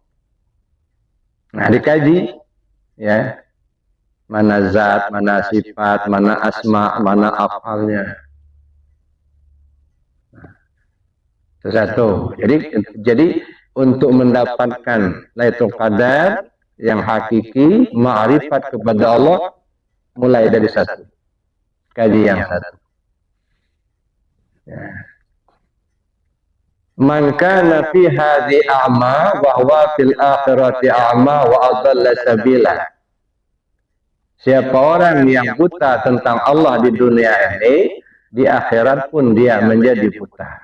Nah, dikaji. Ya. Mana zat, mana sifat, mana asma, mana afalnya. Itu satu. Jadi untuk mendapatkan Lailatul Qadar yang hakiki, ma'rifat kepada Allah, mulai dari satu. Kaji yang satu. Ya. Man kana fi hadhi a'ma wa huwa fil akhirati a'ma wa adalla sabila. Siapa orang yang buta tentang Allah di dunia ini, di akhirat pun dia menjadi buta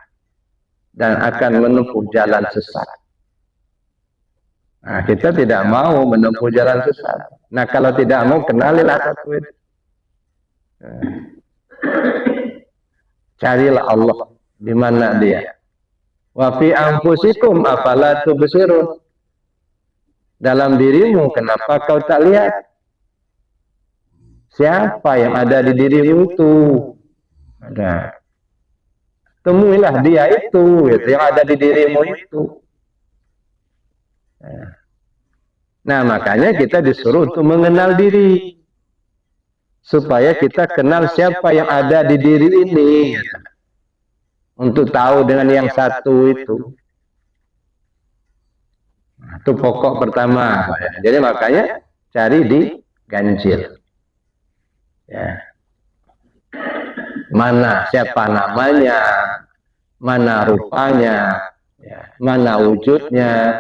dan akan menempuh jalan sesat. Nah, kita tidak mau menempuh jalan sesat. Nah, kalau tidak mau, kenalilah satu itu. Carilah Allah di mana dia. Wa fi anfusikum afala tubsirun. Dalam dirimu kenapa kau tak lihat? Siapa yang ada di dirimu itu? Ada. Temuilah dia itu, yang ada di dirimu itu. Nah, makanya kita disuruh untuk mengenal diri. Supaya kita kenal siapa yang ada di diri ini. Untuk tahu dengan yang satu itu. Itu pokok pertama. Jadi makanya cari di ganjil. Ya. Mana siapa namanya, mana rupanya, ya, mana wujudnya.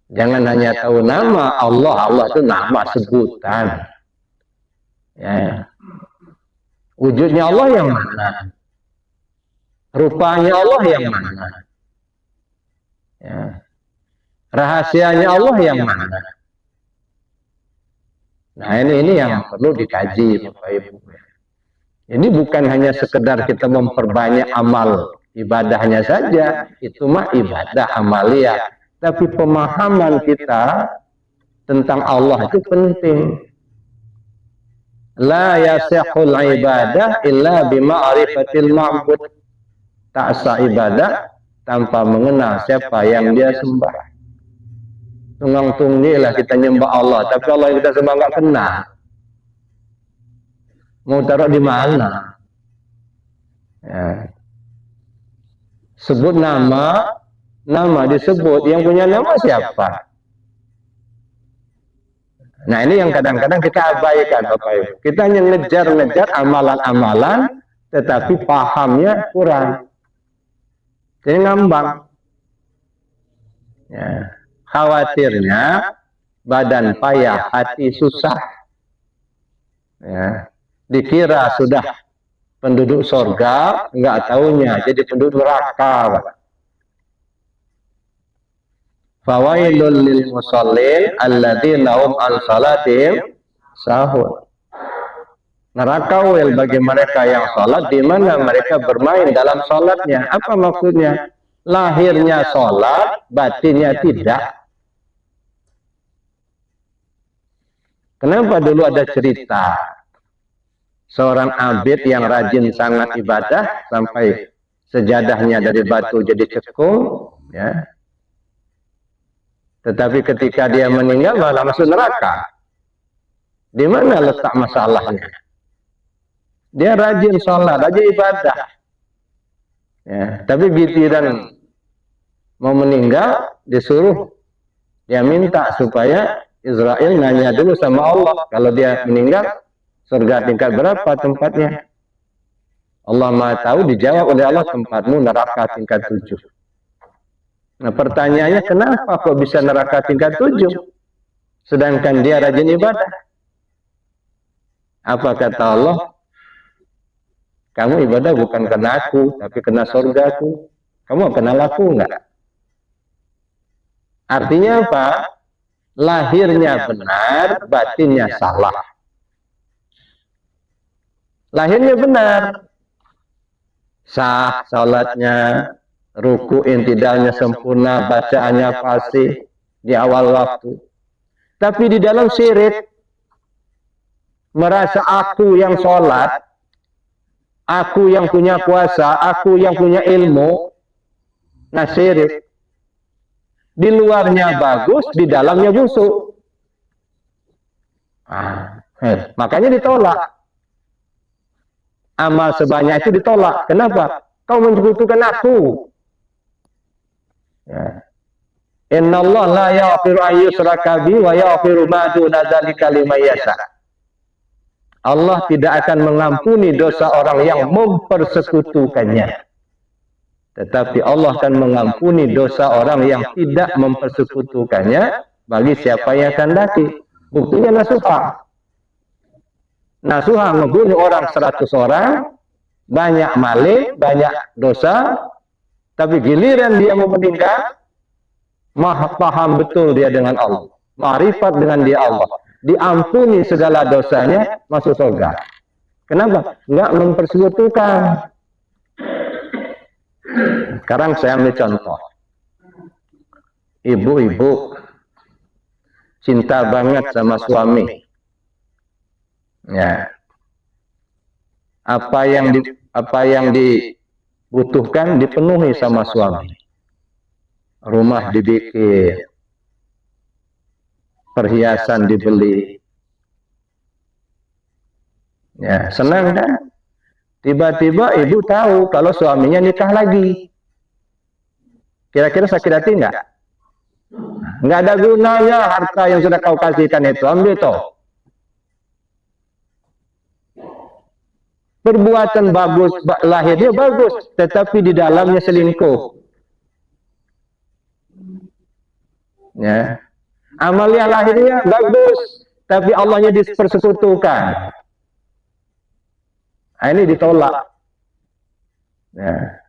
Jangan hanya tahu nama Allah. Allah itu nama sebutan. Ya. Wujudnya Allah yang mana? Rupanya Allah yang mana? Ya. Rahasianya Allah yang mana? Nah, ini yang perlu dikaji, Bapak Ibu. Ini bukan hanya sekedar kita memperbanyak amal ibadahnya saja, itu mah ibadah amaliyah. Tapi pemahaman kita tentang Allah itu penting. La yasihul ibadah illa bima'rifatil ma'bud. Tak sah ibadah tanpa mengenal siapa yang dia sembah. Tunggang-tunggi lah kita nyembah Allah, tapi Allah yang kita sembah nggak kenal. Mau taruh di mana? Ya. Sebut nama disebut, yang punya nama siapa? Nah, ini yang kadang-kadang kita abaikan, Bapak Ibu. Kita hanya ngejar amalan-amalan, tetapi pahamnya kurang. Jadi ngambang. Ya. Khawatirnya badan payah, hati susah. Ya. Dikira sudah penduduk surga, enggak taunya jadi penduduk neraka. Fawailul lil musallin alladzina hum an salatihim sahun. Neraka wel bagi mereka yang salat di mana mereka bermain dalam salatnya. Apa maksudnya? Lahirnya salat, batinnya tidak. Kenapa dulu ada cerita seorang abid yang rajin sangat ibadah sampai sejadahnya dari batu jadi cekung, ya. Tetapi ketika dia meninggal malah masuk neraka. Di mana letak masalahnya? Dia rajin sholat, rajin ibadah. Ya, tapi giliran mau meninggal disuruh dia minta supaya Israel nanya dulu sama Allah, kalau dia meninggal surga tingkat berapa tempatnya? Allah Maha tahu, dijawab oleh Allah, tempatmu neraka tingkat 7. Nah, pertanyaannya kenapa kok bisa neraka tingkat 7? Sedangkan dia rajin ibadah. Apa kata Allah? Kamu ibadah bukan karena aku, tapi karena surgaku. Kamu kenal aku enggak? Artinya apa? Lahirnya benar, batinnya salah. Lahirnya benar, sah salatnya, ruku intidalnya sempurna, bacaannya fasih di awal waktu. Tapi di dalam syirik, merasa aku yang sholat, aku yang punya kuasa, aku yang punya ilmu, nah syirik. Di luarnya bagus, di dalamnya busuk. Makanya ditolak. Amal sebanyak itu ditolak. Kenapa? Kau menyekutukan aku. Ya. Inna Allah la yaghfiru an yushraka bihi wa yaghfiru ma duna dzalika liman yasha. Allah tidak akan mengampuni dosa orang yang mempersekutukannya. Tetapi Allah akan mengampuni dosa orang yang tidak mempersekutukannya bagi siapa yang kehendaki. Buktinya Nasuha. Nasuha membunuh orang 100 orang, banyak maling, banyak dosa, tapi giliran dia mau meninggal, paham betul dia dengan Allah, ma'rifat dengan dia Allah, diampuni segala dosanya, masuk surga. Kenapa? Enggak mempersekutukan. Sekarang saya ambil contoh. Ibu-ibu cinta banget sama suami. Ya. Apa yang dibutuhkan dipenuhi sama suami. Rumah dibikin, perhiasan dibeli. Ya, senang kan? Tiba-tiba ibu tahu kalau suaminya nikah lagi. Kira-kira sakit hati enggak? Enggak ada gunanya harta yang sudah kau kasihkan itu, ambil toh. Perbuatan bagus, lahirnya bagus, tetapi di dalamnya selingkuh. Ya. Amalia lahirnya bagus, tapi Allahnya dipersekutukan. Nah, ini ditolak. Ya.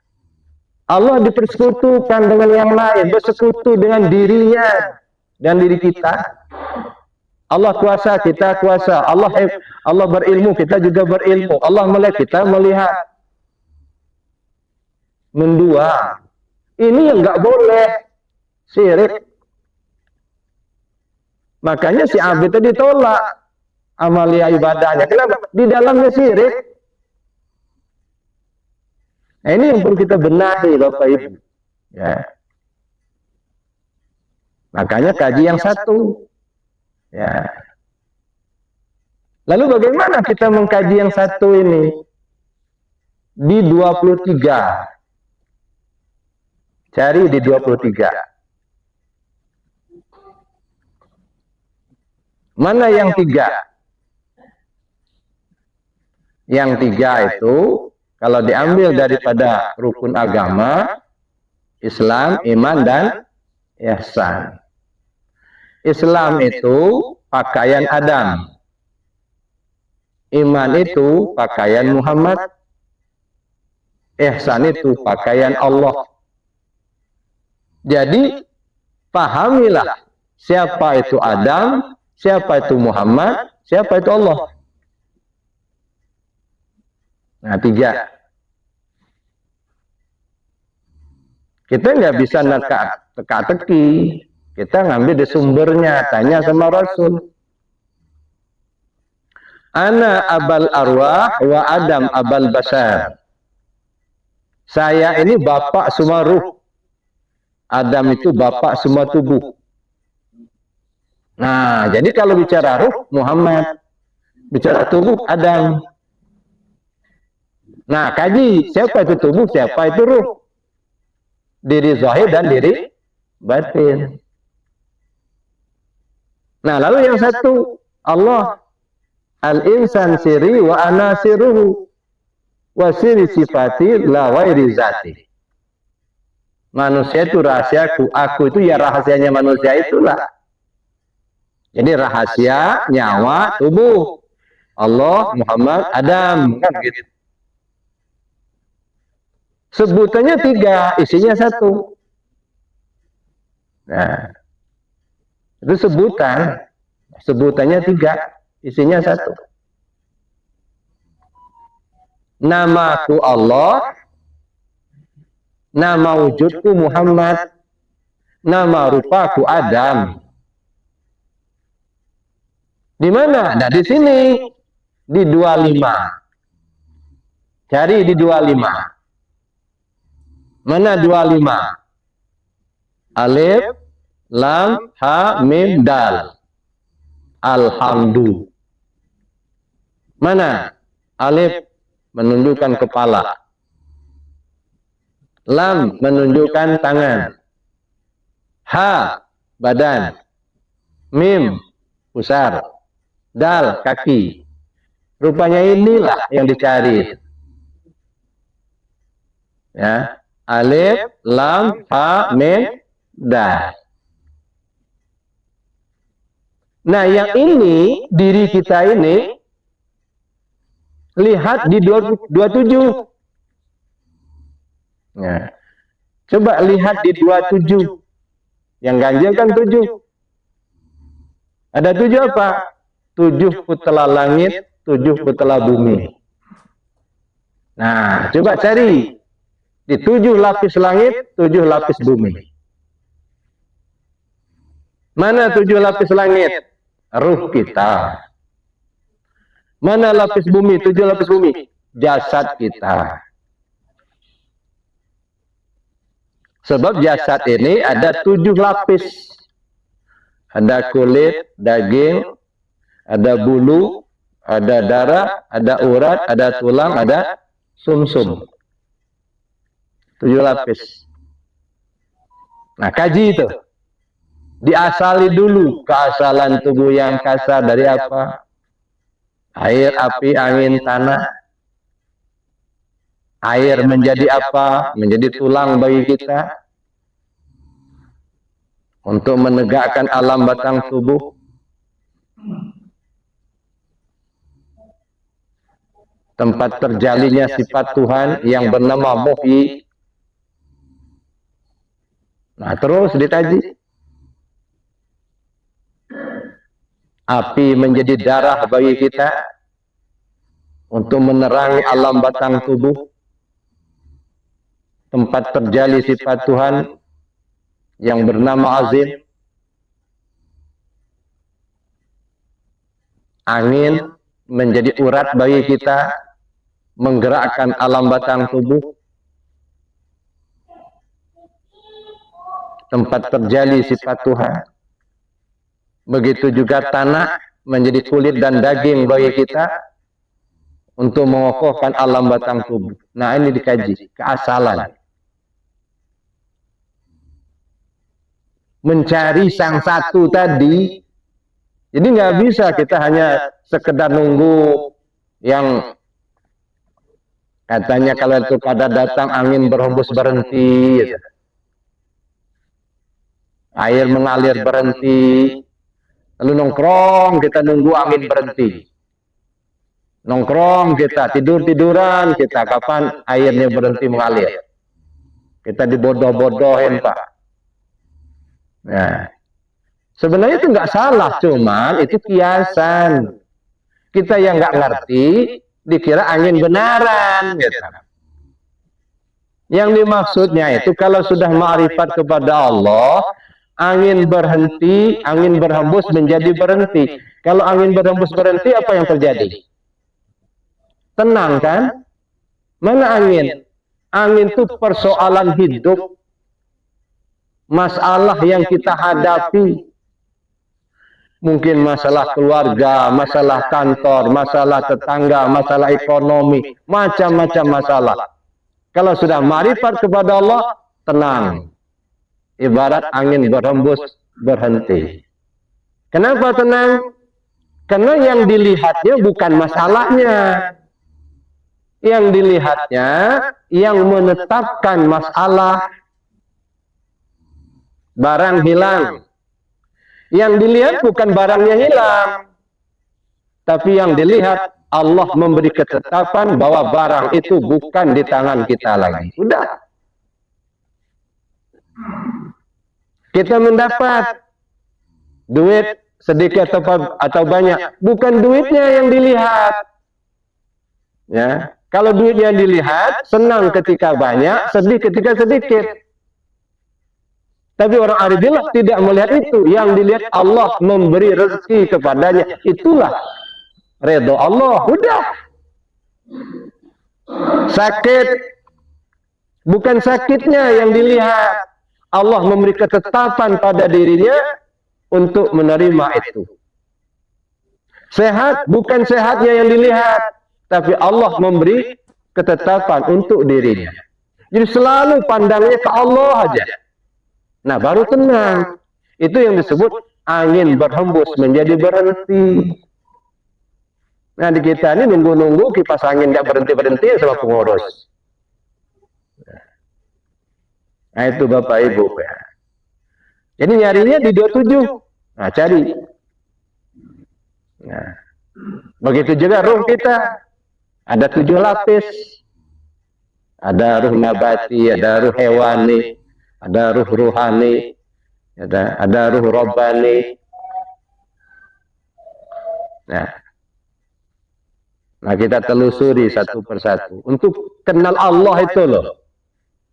Allah dipersekutukan dengan yang lain, bersekutu dengan dirinya dan diri kita. Allah kuasa, kita kuasa. Allah berilmu, kita juga berilmu. Allah melihat, kita melihat. Mendua. Ini yang nggak boleh. Syirik. Makanya si Abid itu ditolak amalia ibadahnya. Kenapa? Di dalamnya syirik. Nah, ini yang perlu kita benahi, Bapak Ibu. Ya. Makanya kaji yang satu. Ya. Lalu bagaimana kita mengkaji yang satu ini? Di 23. Cari di 23. Mana yang 3? Yang 3 itu kalau diambil daripada rukun agama, Islam, iman, dan ihsan. Islam itu pakaian Adam. Iman itu pakaian Muhammad. Ihsan itu pakaian Allah. Jadi, pahamilah siapa itu Adam, siapa itu Muhammad, siapa itu Allah. Nah, 3. Kita nggak bisa teka-teki. Kita ngambil di sumbernya, tanya sama Rasul. Ana abal arwah wa Adam abal basar. Saya ini bapak semua ruh. Adam itu bapak semua tubuh. Nah, jadi kalau bicara ruh, Muhammad. Bicara tubuh, Adam. Nah, kaji, siapa itu tubuh, siapa itu ruh? Diri zahir dan diri batin. Nah, lalu yang satu, Allah. Al-insan siri wa ana siruhu. Wa siri sifati la wairi zati. Manusia itu rahasiaku, aku itu ya rahasianya manusia itulah. Jadi rahasia nyawa tubuh Allah, Muhammad, Adam, kan gitu. Sebutannya 3, isinya 1. Nah, itu sebutannya 3, isinya 1. Namaku Allah, nama wujudku Muhammad, nama rupaku Adam. Di mana? Nah, di sini di 25. Cari di 25. Mana 25? Alif, lam, ha, mim, dal. Alhamdulillah. Mana? Alif menunjukkan kepala. Lam menunjukkan tangan. Ha, badan. Mim, pusar. Dal, kaki. Rupanya inilah yang dicari. Ya, alif, lam, ha, mim, dal. Nah, yang ini, diri kita ini, lihat di 27. Nah, coba lihat di 27. Yang ganjil kan 7. Ada 7 apa? 7 putela langit, 7 putela bumi. Nah, coba cari. Di 7 lapis langit, 7 lapis bumi. Mana 7 lapis langit? Ruh kita. Mana lapis bumi? 7 lapis bumi? Jasad kita. Sebab jasad ini ada 7 lapis. Ada kulit, daging, ada bulu, ada darah, ada urat, ada tulang, ada sumsum. 7 lapis. Nah, kaji itu. Diasali dulu keasalan tubuh yang kasar dari apa? Air, api, angin, tanah. Air menjadi apa? Menjadi tulang bagi kita. Untuk menegakkan alam batang tubuh. Tempat terjalinnya sifat Tuhan yang bernama Muhyi. Nah, terus dikaji. Api menjadi darah bagi kita untuk menerangi alam batang tubuh. Tempat terjali sifat Tuhan yang bernama Azim. Angin menjadi urat bagi kita, menggerakkan alam batang tubuh. Tempat terjali sifat Tuhan. Begitu juga tanah menjadi kulit dan daging bagi kita untuk mengokohkan alam batang tubuh. Nah, ini dikaji keasalan. Mencari sang satu tadi. Jadi nggak bisa kita hanya sekedar nunggu yang katanya kalau itu kadar datang angin berhembus berhenti, gitu. Air mengalir berhenti. Lalu nongkrong kita nunggu angin berhenti. Nongkrong kita tidur-tiduran kita kapan airnya berhenti mengalir. Kita dibodoh-bodohin, Pak. Nah, sebenarnya itu nggak salah, cuman itu kiasan. Kita yang nggak ngerti dikira angin benaran, gitu. Yang dimaksudnya itu kalau sudah ma'rifat kepada Allah, angin berhenti, angin berhembus menjadi berhenti. Kalau angin berhembus berhenti, apa yang terjadi? Tenang kan? Mana angin? Angin itu persoalan hidup. Masalah yang kita hadapi. Mungkin masalah keluarga, masalah kantor, masalah tetangga, masalah ekonomi, macam-macam masalah. Kalau sudah ma'rifat kepada Allah, tenang. Ibarat angin berhembus berhenti. Kenapa tenang? Karena yang dilihatnya bukan masalahnya. Yang dilihatnya yang menetapkan masalah, barang hilang. Yang dilihat bukan barangnya hilang, tapi yang dilihat Allah memberi ketetapan bahwa barang itu bukan di tangan kita lagi. Udah. Kita mendapat duit sedikit atau banyak, bukan duitnya yang dilihat. Ya, kalau duitnya dilihat, senang ketika banyak, sedih ketika sedikit. Tapi orang arifillah tidak melihat itu. Yang dilihat Allah memberi rezeki kepadanya. Itulah redha Allah. Udah. Sakit, bukan sakitnya yang dilihat. Allah memberi ketetapan pada dirinya untuk menerima itu. Sehat, bukan sehatnya yang dilihat, tapi Allah memberi ketetapan untuk dirinya. Jadi selalu pandangnya ke Allah aja. Nah, baru tenang. Itu yang disebut angin berhembus menjadi berhenti. Nah, di kita ini nunggu-nunggu kipas angin tidak berhenti-berhenti sama pengurus. Nah, itu Bapak Ibu. Jadi nyarinya di 27. Nah, cari. Nah, begitu juga ruh kita. Ada 7 lapis. Ada ruh nabati, ada ruh hewani, ada ruh ruhani, ada ruh robbani. Nah, kita telusuri satu persatu untuk kenal Allah itu loh.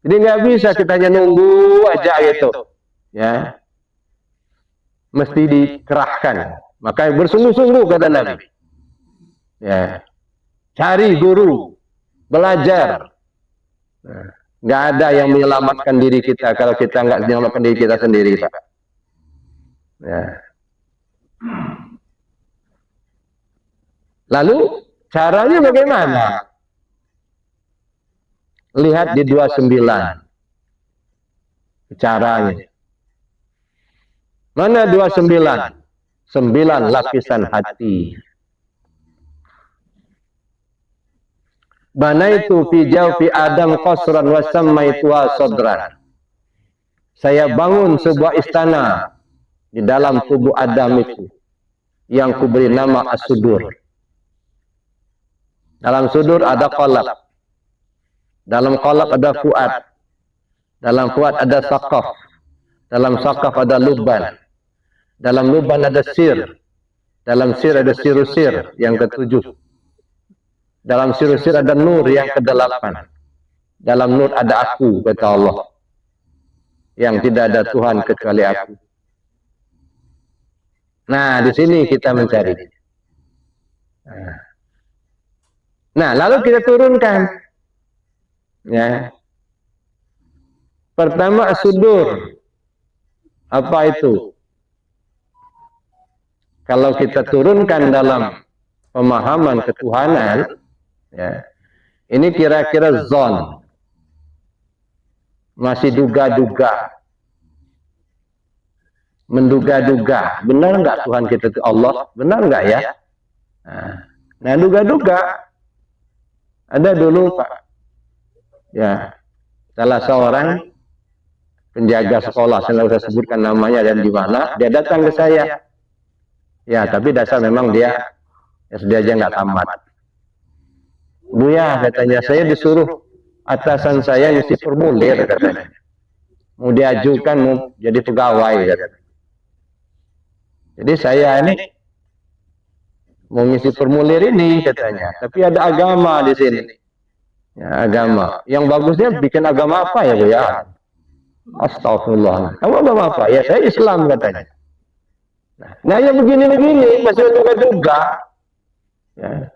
Jadi nggak bisa kita hanya nunggu aja gitu, ya. Mesti dikerahkan. Makanya bersungguh-sungguh kata Nabi. Ya, cari guru, belajar. Nah, nggak ada yang menyelamatkan diri kita kalau kita nggak menyelamatkan diri kita sendiri, Pak. Ya. Lalu caranya bagaimana? Lihat di 29. Caranya. Mana 29? 9 lapisan hati. Banaitu fi jawfi Adam qasran wa sammaituha sadran. Saya bangun sebuah istana di dalam tubuh Adam itu yang kuberi nama As-Sudur. Dalam sudur ada qalb. Dalam qalb ada fuad. Dalam fuad ada saqaf. Dalam saqaf ada lubban. Dalam lubban ada sir. Dalam sir ada sirusir yang ke-7. Dalam sirusir ada nur yang ke-8. Dalam nur ada aku, kata Allah. Yang tidak ada Tuhan kecuali aku. Nah, di sini kita mencari. Nah, lalu kita turunkan. Ya. Pertama As-Sudur. Apa itu? Kalau kita turunkan dalam pemahaman ketuhanan, ya, ini kira-kira zon. Masih duga-duga. Menduga-duga. Benar nggak Tuhan kita itu Allah? Benar nggak ya? Nah, duga-duga. Ada dulu Pak. Ya, salah seorang penjaga sekolah, saya nggak usah sebutkan namanya dan di mana, dia datang ke saya. Ya, tapi dasar memang dia SD aja nggak tamat. Buya, katanya, saya disuruh atasan saya ngisi formulir, katanya. Mau diajukan, mau jadi pegawai, katanya. Jadi saya ini mau ngisi formulir ini, katanya. Tapi ada agama di sini. Ya, agama. Yang bagusnya bikin agama apa ya, Buya? Astagfirullah. Kamu agama apa? Ya, saya Islam, katanya. Nah, yang begini-begini masih duga-duga. Ya.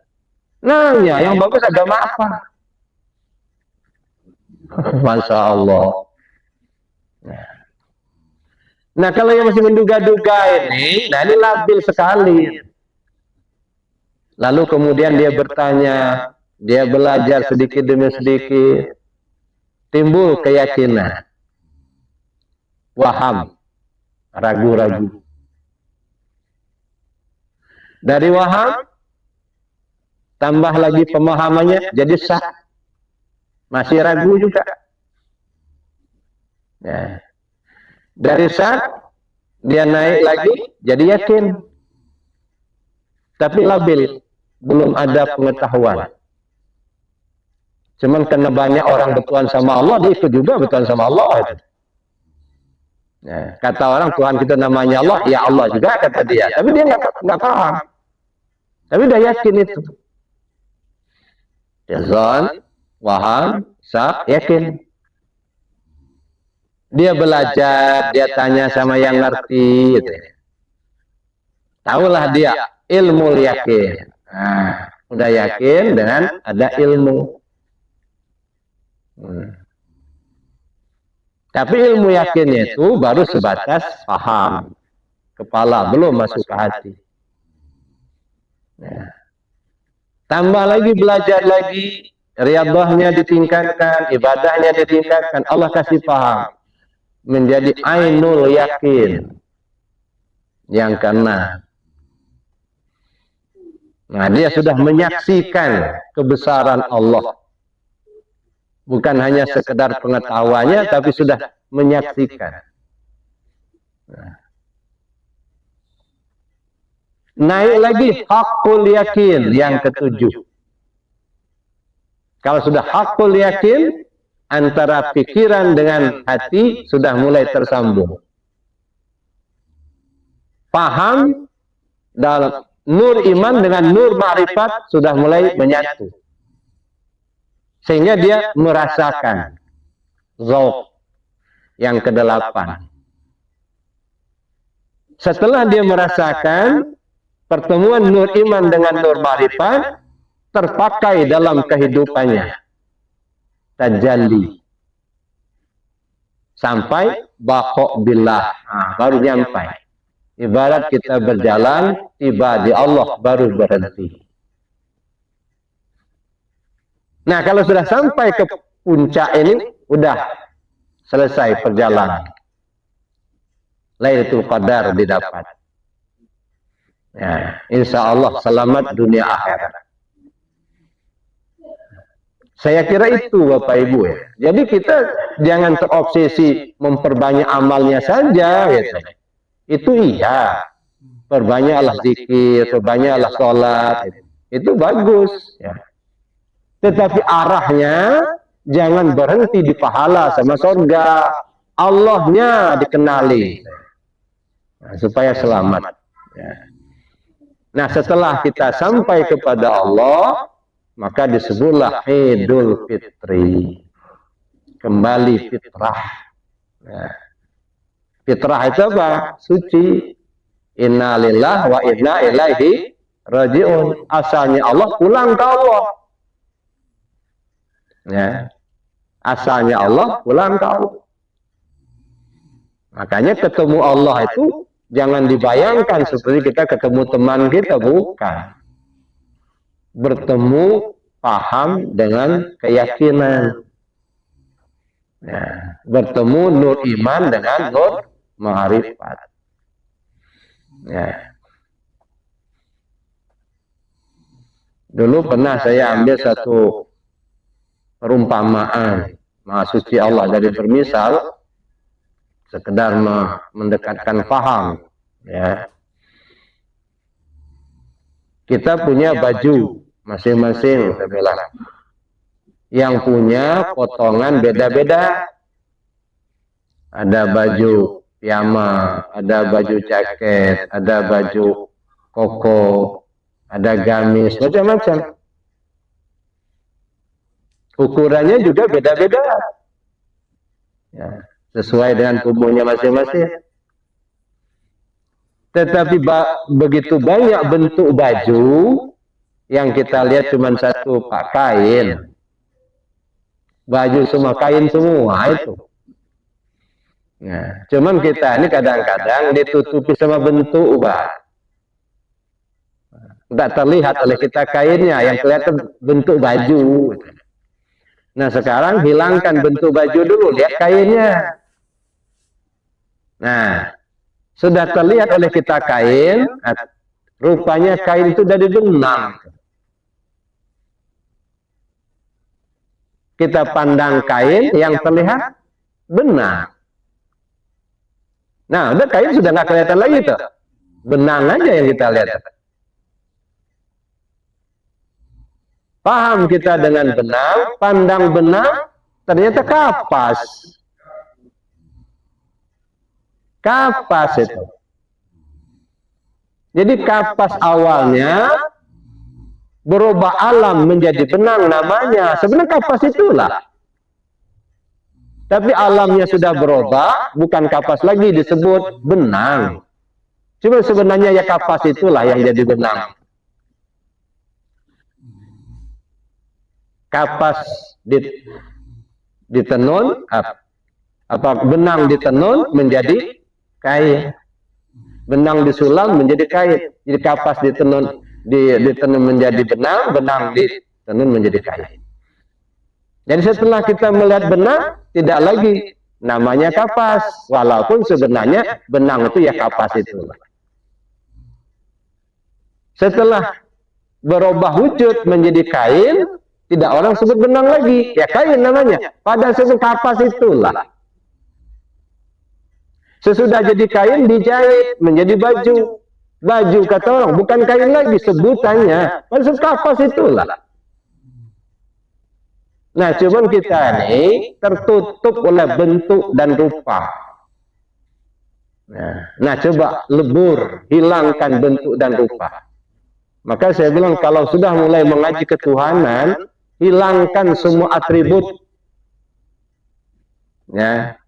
Nanya, yang bagus agama apa? Masya Allah. Nah, kalau yang masih menduga-duga ini, nah ini labil sekali. Lalu kemudian dia bertanya, dia belajar sedikit demi sedikit, timbul keyakinan, waham, ragu-ragu. Dari waham, tambah lagi pemahamannya, jadi sah. Masih ragu juga. Ya. Dari syak dia naik lagi jadi yakin. Tapi labil, belum ada pengetahuan. Cuman karena banyak orang bertuhan sama Allah, dia ikut juga bertuhan sama Allah. Ya, kata orang Tuhan kita namanya Allah, ya Allah juga kata dia. Tapi dia nggak paham. Tapi dia yakin itu. Zon, waham, syak, yakin. Dia belajar, dia tanya sama yang ngerti. Gitu. Tahulah dia ilmu yakin. Nah, udah yakin dengan ada ilmu. Tapi ilmu yakinnya itu baru sebatas paham. Kepala, belum masuk ke hati. Ya. Tambah lagi, belajar lagi. Riyadhahnya ditingkatkan, ibadahnya ditingkatkan. Allah kasih paham. Menjadi ainul yakin. Yang keenam. Nah, dia sudah menyaksikan kebesaran Allah. Bukan hanya sekedar pengetahuannya, tapi sudah menyaksikan. Naik lagi hakul yakin yang ketujuh. Kalau sudah hakul yakin, antara pikiran dengan hati sudah mulai tersambung. Paham dalam nur iman dengan nur ma'rifat sudah mulai menyatu. Sehingga dia merasakan zauq yang kedelapan. Setelah dia merasakan pertemuan nur iman dengan nur ma'rifat terpakai dalam kehidupannya. Tajalli. Sampai baqo billah. Baru nyampai. Ibarat kita berjalan, tiba di Allah baru berhenti. Nah, kalau sudah sampai ke puncak ini, udah selesai perjalanan. Lailatul Qadar didapat. Ya, insya Allah selamat dunia akhirat. Saya kira itu Bapak Ibu ya. Jadi kita jangan terobsesi memperbanyak amalnya saja. Gitu. Itu iya. Perbanyaklah zikir, perbanyaklah sholat. Itu bagus. Ya. Tetapi arahnya jangan berhenti di pahala sama surga. Allahnya dikenali. Nah, supaya selamat. Ya. Nah, setelah kita sampai kepada Allah, maka disebutlah Idul Fitri. Kembali fitrah. Ya. Fitrah itu apa? Suci. Inna lillah wa inna ilaihi raji'un. Asalnya Allah, pulang ke Allah. Ya. Asalnya Allah, pulang ke Allah. Makanya ketemu Allah itu jangan dibayangkan seperti kita ketemu teman kita, bukan. Bertemu paham dengan keyakinan. Ya. Bertemu nur iman dengan nur ma'rifat. Ya. Dulu pernah saya ambil satu perumpamaan Maha Suci Allah dari bermisal, sekedar mendekatkan paham. Ya. Kita punya baju masing-masing, saya bilang. Yang punya potongan beda-beda. Ada baju piyama, ada baju jaket, ada baju koko, ada gamis, macam-macam. Ukurannya juga beda-beda. Ya, sesuai dengan tubuhnya masing-masing. Tetapi begitu banyak bentuk baju, yang kita lihat cuma satu pak kain. Baju semua, kain semua itu. Nah, cuman kita ini kadang-kadang ditutupi sama bentuk tidak terlihat oleh kita kainnya, yang kelihatan bentuk baju. Nah, sekarang hilangkan bentuk baju dulu, lihat kainnya. Nah, sudah terlihat oleh kita kain, rupanya kain itu dari benang. Kita pandang kain yang terlihat benang. Nah, udah kain sudah nggak kelihatan lagi tuh. Benang aja yang kita lihat. Paham kita dengan benang, pandang benang, ternyata kapas. Kapas itu. Jadi kapas awalnya berubah alam menjadi benang namanya. Sebenarnya kapas itulah. Tapi alamnya sudah berubah, bukan kapas lagi, disebut benang. Cuma sebenarnya ya kapas itulah yang jadi benang. Kapas ditenun, apa benang ditenun menjadi kain. Benang disulam menjadi kain. Jadi kapas ditenun menjadi benang, benang ditenun menjadi kain. Jadi setelah kita melihat benang, tidak lagi namanya kapas. Walaupun sebenarnya benang itu ya kapas itu. Setelah berubah wujud menjadi kain, tidak orang sebut benang lagi. Ya kain namanya. Padahal sebut kapas itulah. Sesudah jadi kain, dijahit menjadi baju. Baju kata orang, bukan kain lagi sebutannya. Maksud kapas itulah. Nah, cuman kita ini tertutup oleh bentuk dan rupa. Nah, coba lebur, hilangkan bentuk dan rupa. Maka saya bilang kalau sudah mulai mengaji ketuhanan, hilangkan semua atribut. Ya.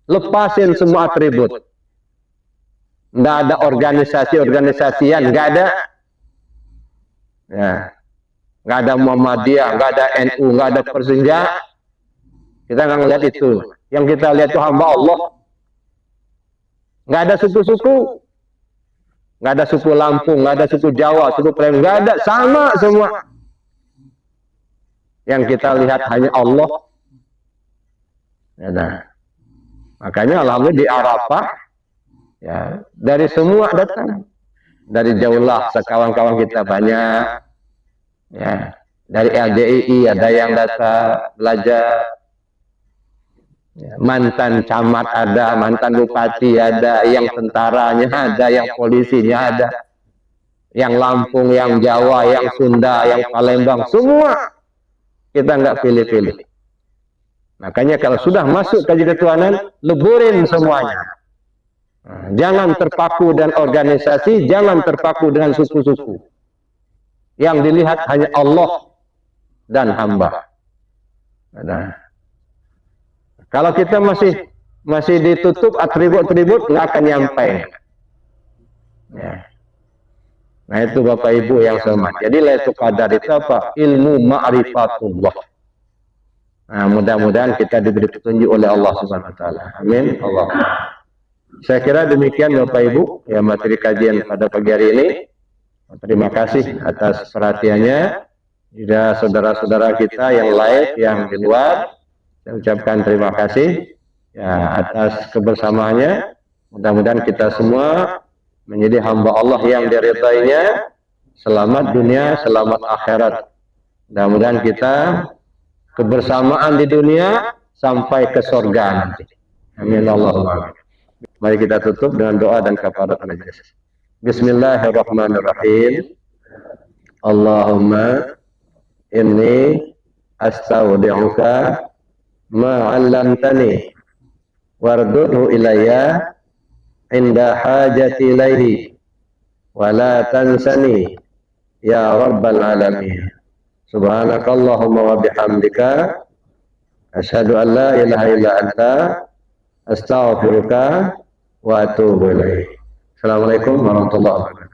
Lepasin semua atribut. Nggak ada organisasi-organisasian, nggak ada. Ya. Nggak ada Muhammadiyah, nggak ada NU, nggak ada Persija. Kita nggak ngeliat itu. Yang kita lihat itu hamba Allah. Nggak ada suku-suku. Nggak ada suku Lampung, nggak ada suku Jawa, suku Palembang, nggak ada. Sama semua. Yang kita lihat hanya Allah. Ya, nah. Makanya alhamdulillah di Arafah, ya, dari semua datang. Dari jauhlah sekawan-kawan kita banyak. Ya, dari LDII ada yang datang belajar. Ya, mantan camat ada, mantan bupati ada, yang tentaranya ada, yang polisinya ada, yang Lampung, yang Jawa, yang Sunda, yang Palembang, semua kita nggak pilih-pilih. Makanya kalau sudah masuk kaji ketuhanan, leburin semuanya. Nah, jangan terpaku dengan organisasi, jangan terpaku dengan suku-suku. Yang dilihat hanya Allah dan hamba. Nah, kalau kita masih ditutup atribut-atribut, nggak akan nyampe. Ya. Nah itu Bapak Ibu yang sama. Jadi Lailatul Qadar itu apa? Ilmu ma'rifatullah. Nah, mudah-mudahan kita diberi petunjuk oleh Allah Subhanahu wa taala. Amin. Allah. Saya kira demikian Bapak Ibu ya materi kajian pada pagi hari ini. Terima kasih atas perhatiannya. Jika saudara-saudara kita yang live, yang di luar, saya ucapkan terima kasih ya atas kebersamaannya. Mudah-mudahan kita semua menjadi hamba Allah yang diridainya. Selamat dunia, selamat akhirat. Mudah-mudahan kita kebersamaan di dunia sampai ke surga nanti. Amin Allahumma. Mari kita tutup dengan doa dan kafarat majelis. Bismillahirrahmanirrahim. Allahumma inni astaudi'uka ma 'allamtani wardudhu ilayya inda hajati ilaihi wa la tansani ya rabbal alamin. Subhanakallahumma wa bihamdika asyhadu an la ilaha illa anta astaghfiruka wa atubu ilaik. Assalamualaikum warahmatullahi wabarakatuh.